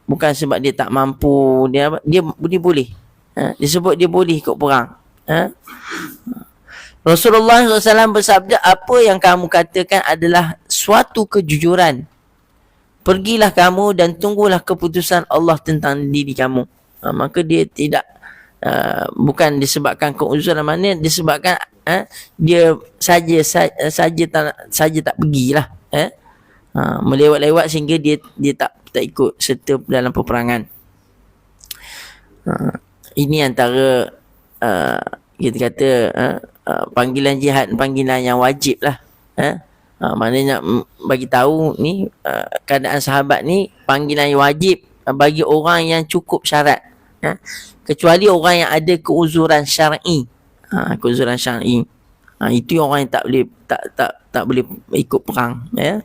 bukan sebab dia tak mampu, dia boleh. Disebut dia boleh ikut perang. Rasulullah SAW bersabda, apa yang kamu katakan adalah suatu kejujuran. Pergilah kamu dan tunggulah keputusan Allah tentang diri kamu. Maka dia tidak, bukan disebabkan keuzuran, mana disebabkan dia saja tak pergilah. Melewat-lewat sehingga dia tak ikut serta dalam peperangan. Ini antara kita kata panggilan jihad, panggilan yang wajib lah. Maknanya bagi tahu ni keadaan sahabat ni panggilan yang wajib bagi orang yang cukup syarat, kecuali orang yang ada keuzuran syar'i. Keuzuran syar'i, itu orang yang tak boleh ikut perang, ya.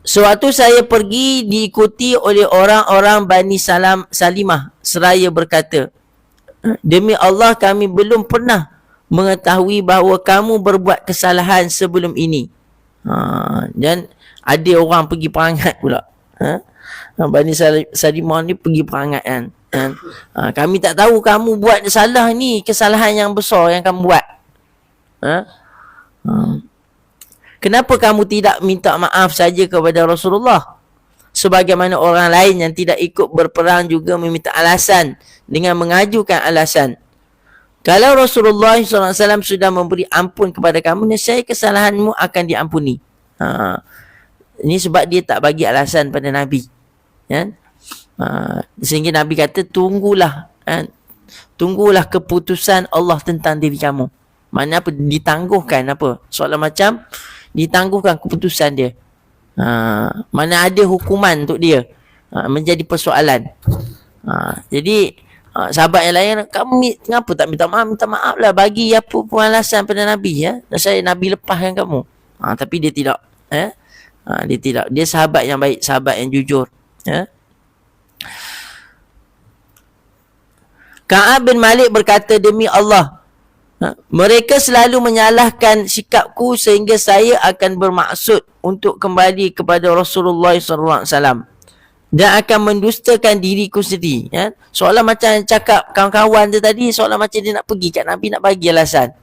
Sewaktu saya pergi diikuti oleh orang-orang Bani Salimah seraya berkata, demi Allah kami belum pernah mengetahui bahawa kamu berbuat kesalahan sebelum ini. Dan ada orang pergi perangat pula. Bani Salimah ni pergi perangat kan. Kami tak tahu kamu buat salah ni, kesalahan yang besar yang kamu buat. Kenapa kamu tidak minta maaf saja kepada Rasulullah? Sebagaimana orang lain yang tidak ikut berperang juga meminta alasan dengan mengajukan alasan. Kalau Rasulullah SAW sudah memberi ampun kepada kamu, nescaya kesalahanmu akan diampuni. Ini sebab dia tak bagi alasan pada Nabi. Sehingga Nabi kata, tunggulah keputusan Allah tentang diri kamu. Mana apa? Ditangguhkan apa? Soalan macam ditangguhkan keputusan dia. Mana ada hukuman untuk dia, menjadi persoalan. Jadi sahabat yang lain, kamu kenapa tak minta maaf? Minta maaf lah, bagi apa pun alasan pada Nabi, ya. Saya Nabi lepaskan kamu. Tapi dia tidak, dia tidak. Dia sahabat yang baik, sahabat yang jujur, ya. Ka'ab bin Malik berkata, demi Allah, mereka selalu menyalahkan sikapku sehingga saya akan bermaksud untuk kembali kepada Rasulullah SAW dan akan mendustakan diriku sendiri. Seolah macam cakap kawan-kawan tu tadi, seolah macam dia nak pergi kat Nabi, nak bagi alasan,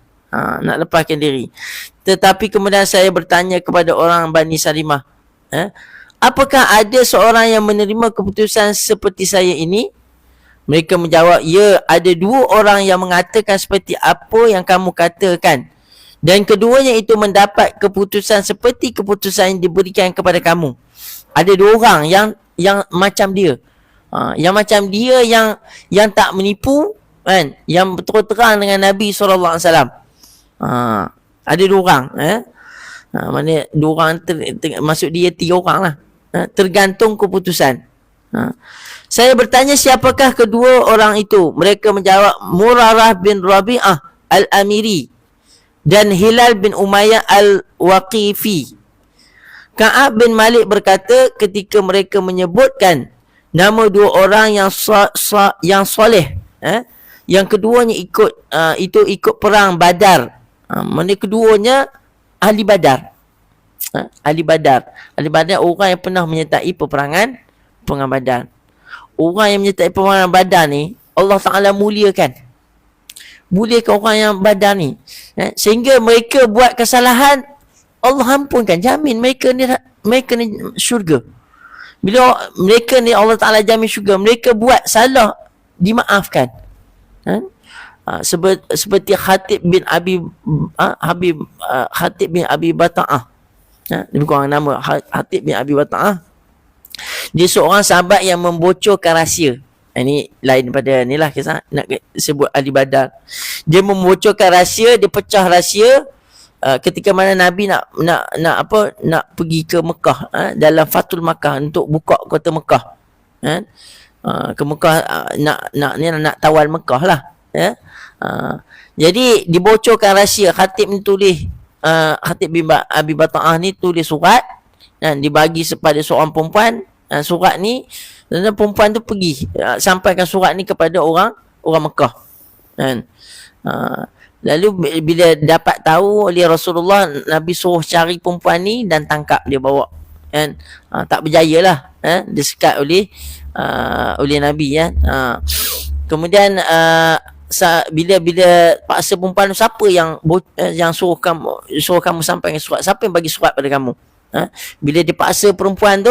nak lepaskan diri. Tetapi kemudian saya bertanya kepada orang Bani Salimah, apakah ada seorang yang menerima keputusan seperti saya ini? Mereka menjawab, ya, ada dua orang yang mengatakan seperti apa yang kamu katakan, dan keduanya itu mendapat keputusan seperti keputusan yang diberikan kepada kamu. Ada dua orang yang macam dia, yang macam dia, yang tak menipu, kan, yang betul terang dengan Nabi SAW. Ada dua orang, mana dua orang maksud dia tiga orang lah, tergantung keputusan. Saya bertanya, siapakah kedua orang itu? Mereka menjawab, Murarah bin Rabi'ah Al-Amiri dan Hilal bin Umayyah Al-Waqifi. Ka'ab bin Malik berkata, ketika mereka menyebutkan nama dua orang yang soleh, Yang keduanya ikut perang Badar. Mana keduanya ahli Badar. Ahli Badar. Ahli Badar orang yang pernah menyertai peperangan Badar. Orang yang menyertai peperangan Badar ni Allah Ta'ala muliakan orang yang Badar ni, sehingga mereka buat kesalahan Allah ampunkan, jamin mereka ni syurga. Bila mereka ni Allah Ta'ala jamin syurga, mereka buat salah dimaafkan. Seperti Khatib bin Abi Bata'ah. Lebih kurang nama Khatib bin Abi Bata'ah. Dia seorang sahabat yang membocorkan rahsia. Ini lain daripada ni lah kisah nak sebut ahli Badar. Dia membocorkan rahsia, dia pecah rahsia ketika mana Nabi nak pergi ke Mekah, dalam Fathul Makkah, untuk buka kota Mekah. Ke Mekah, nak tawal Mekah lah. Jadi dibocorkan rahsia. Khatib ni tulis, Khatib bin Abi Bata'ah ni tulis surat, dibagi kepada seorang perempuan. Surat ni, dan perempuan tu pergi sampaikan surat ni kepada orang Mekah. Lalu bila dapat tahu oleh Rasulullah, Nabi suruh cari perempuan ni dan tangkap dia, bawa. Tak berjaya lah. Disekat oleh Nabi. Kemudian bila paksa perempuan, siapa yang suruh kamu sampaikan surat? Siapa yang bagi surat pada kamu? Bila dipaksa perempuan tu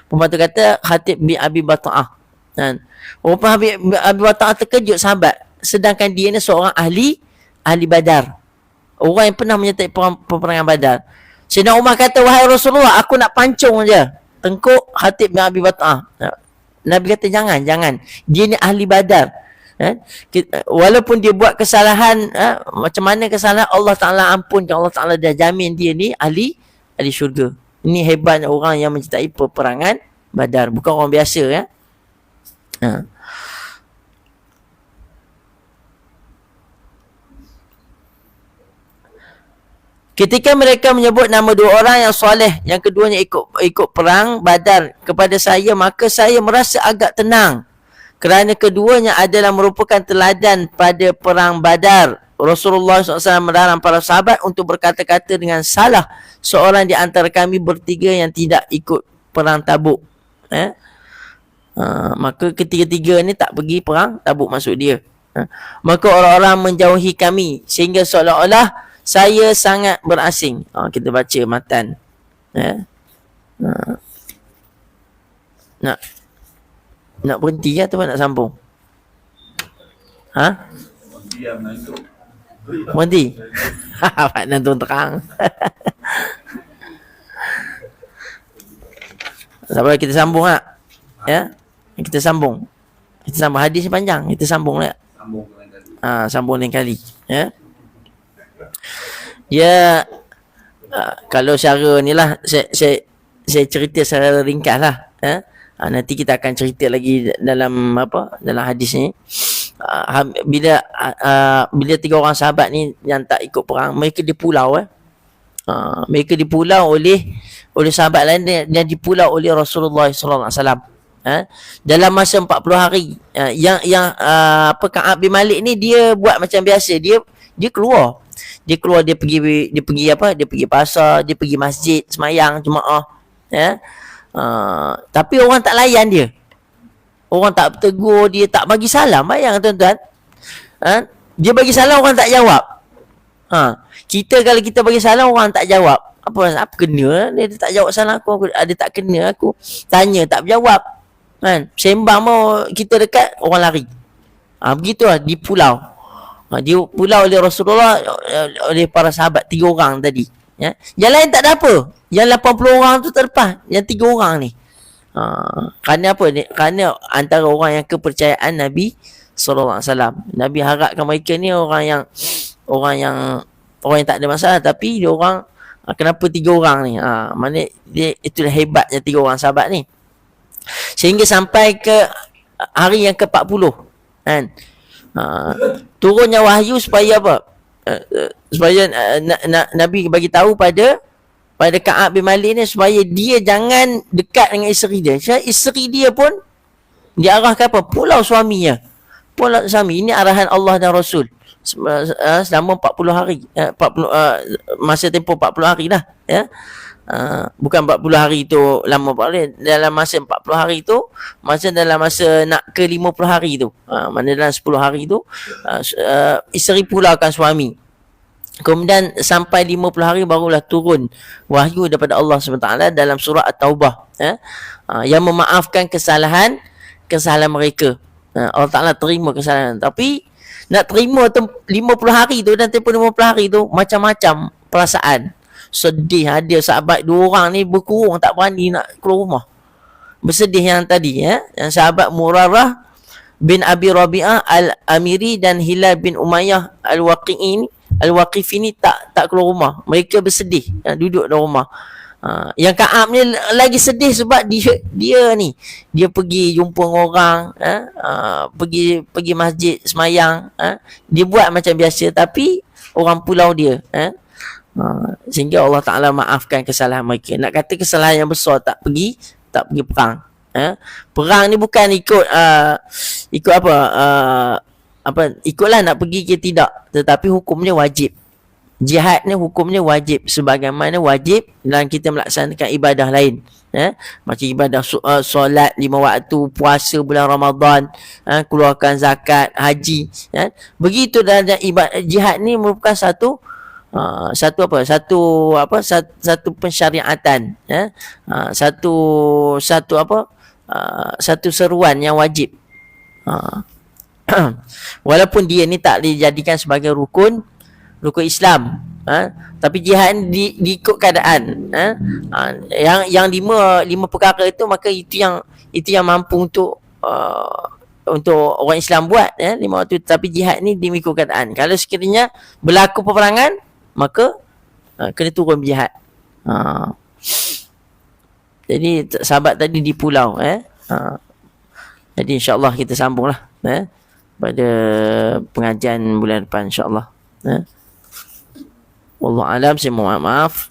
kata Khatib bin Abi Bata'ah. Perempuan Abi Bata'ah terkejut, sahabat, sedangkan dia ni seorang ahli Badar, orang yang pernah menyertai peperangan Badar. Sayyidina Umar kata, wahai Rasulullah, aku nak pancung je tengkuk Khatib bin Abi Bata'ah. Nabi kata, jangan, dia ni ahli Badar. Walaupun dia buat kesalahan, macam mana kesalahan, Allah Ta'ala ampunkan. Allah Ta'ala dah jamin dia ni ahli syurga. Ini hebatnya orang yang mencintai peperangan Badar, bukan orang biasa. Ketika mereka menyebut nama dua orang yang soleh, yang keduanya ikut perang Badar kepada saya, maka saya merasa agak tenang, kerana keduanya adalah merupakan teladan pada perang Badar. Rasulullah SAW melarang para sahabat untuk berkata-kata dengan salah seorang di antara kami bertiga yang tidak ikut perang Tabuk. Maka ketiga-tiga ni tak pergi perang Tabuk, maksud dia. Maka orang-orang menjauhi kami sehingga seolah-olah saya sangat berasing. Kita baca matan. Nak berhenti ke atau nak sambung? Berhenti? Pak Nantung terang. Sabar, kita sambung tak? Ya? Kita sambung hadis panjang. Kita sambung tak? Sambung lain kali. Ya? Kalau cara ni lah, saya cerita secara ringkas lah. Nanti kita akan cerita lagi dalam hadis ni. Bila tiga orang sahabat ni yang tak ikut perang, mereka di pulau. Mereka di pulau oleh sahabat lain, dan di pulau oleh Rasulullah sallallahu alaihi wasallam. Dalam masa 40 hari. Ka'ab bin Malik ni dia buat macam biasa, dia keluar. Dia pergi pasar, dia pergi masjid semayang jemaah. Tapi orang tak layan dia. Orang tak bertegur dia, tak bagi salam. Bayang tuan-tuan. Dia bagi salam, orang tak jawab. Kita kalau kita bagi salam, orang tak jawab. Apa kena? Dia tak jawab salam aku. Ada tak kena aku? Tanya, tak berjawab. Sembang mau kita dekat, orang lari. Begitulah di pulau. Di pulau oleh Rasulullah, oleh para sahabat, 3 orang tadi. Yang lain tak ada apa. Yang 80 orang tu terlepas. Yang 3 orang ni. Kerana apa? Kerana antara orang yang kepercayaan Nabi sallallahu alaihi wasallam. Nabi harapkan mereka ni orang yang tak ada masalah, tapi dia orang, kenapa 3 orang ni? Mana dia, itulah hebatnya 3 orang sahabat ni. Sehingga sampai ke hari yang ke-40 kan. Turunnya wahyu supaya apa? Supaya Nabi bagi tahu pada Ka'ab bin Malik ni supaya dia jangan dekat dengan isteri dia. Isteri dia pun diarahkan apa? Pulau suaminya. Pulang suami. Ini arahan Allah dan Rasul selama 40 hari, 40 masa tempoh 40 hari dah, ya. Bukan 40 hari tu lama, dalam masa 40 hari tu, dalam masa nak ke 50 hari tu, mana dalam 10 hari tu isteri pulaukan suami. Kemudian sampai 50 hari barulah turun wahyu daripada Allah SWT dalam surah At-Taubah, yang memaafkan kesalahan mereka. Allah Ta'ala terima kesalahan. Tapi nak terima 50 hari tu, dan tempoh 50 hari tu macam-macam perasaan. Sedih, ada sahabat 2 orang ni berkurung, tak berani nak keluar rumah. Bersedih yang tadi, yang sahabat Murarah bin Abi Rabi'ah Al-Amiri dan Hilal bin Umayyah Al-Waqifi ni tak keluar rumah. Mereka bersedih, duduk dalam rumah. Yang Ka'ab ni lagi sedih sebab dia pergi jumpa orang, pergi masjid semayang, dia buat macam biasa tapi orang pulau dia, sehingga Allah Ta'ala maafkan kesalahan mereka. Nak kata kesalahan yang besar, tak pergi perang. Perang ni bukan ikut ikutlah nak pergi ke tidak, tetapi hukumnya wajib. Jihad ni hukumnya wajib, sebagaimana wajib dalam kita melaksanakan ibadah lain, macam ibadah solat 5 waktu, puasa bulan Ramadan, keluarkan zakat, haji, begitu dalam ibadah. Jihad ni merupakan satu pensyariatan, satu seruan yang wajib. Walaupun dia ni tak dijadikan sebagai rukun Islam, tapi jihad diikut keadaan, yang lima perkara itu, maka itu yang mampu untuk orang Islam buat, 5 waktu. Tapi jihad ni mengikut keadaan. Kalau sekiranya berlaku peperangan, maka kena turun berjihad. Jadi sahabat tadi di pulau, jadi insya-Allah kita sambunglah pada pengajian bulan depan, insya-Allah. Wallahu alam. Saya mohon maaf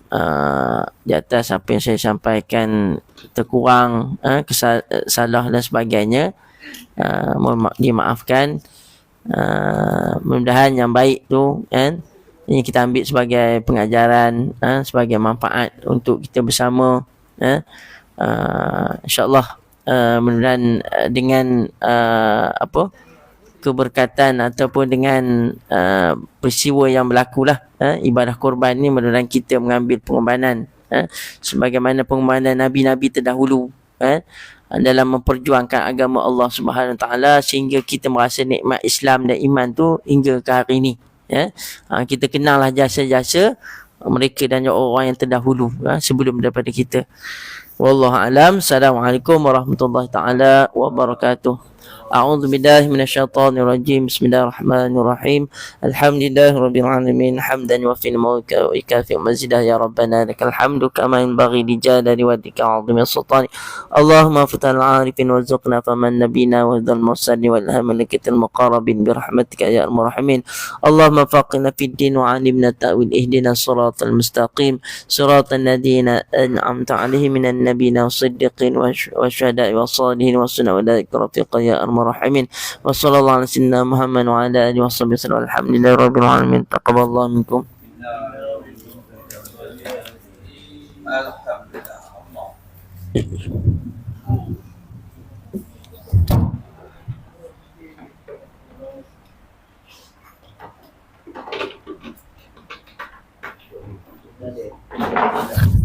di atas apa yang saya sampaikan terkurang, salah dan sebagainya. Mohon dimaafkan. Mudah-mudahan yang baik tu ini kita ambil sebagai pengajaran, sebagai manfaat untuk kita bersama, insya-Allah. Mudah-mudahan dengan keberkatan ataupun dengan peristiwa yang berlakulah, ibadah korban ni, mudah-mudahan kita mengambil pengorbanan, sebagaimana pengorbanan nabi-nabi terdahulu, dalam memperjuangkan agama Allah Subhanahu Wa Taala, sehingga kita merasa nikmat Islam dan iman tu hingga ke hari ini. Kita kenallah jasa-jasa mereka dan orang yang terdahulu, sebelum daripada kita. Wallahu alam. Assalamualaikum warahmatullahi taala wabarakatuh. A'udzu billahi minasyaitonir rajim. Bismillahirrahmanirrahim. Alhamdulillahirabbil alamin, hamdan yuwaffi al-mulka wa yukafi mazidah. Ya rabbana lakal hamdu kama yanbaghi li jalali wajhika 'azimi sultani. Allahumma fatal 'arifin warzuqna faman nabiyina wa dzal mursalin wal malaikatil muqarrabin bi rahmatika ya arhamar rahimin. Allahumma faqihna fid din wa 'allimna ta'wil, ihdinas siratal mustaqim, siratal ladzina an'amta 'alaihim minan nabiyina was-siddiqin wasyuhada'i was-shalihin was-sunna wa dzikra rafiqa ya arhamar rahimin. Wa sallallahu ala sayyidina Muhammad wa ala alihi washabbihi wasallam. Alhamdulillahi rabbil alamin. Taqabbalallahu minkum. Alhamdulillah.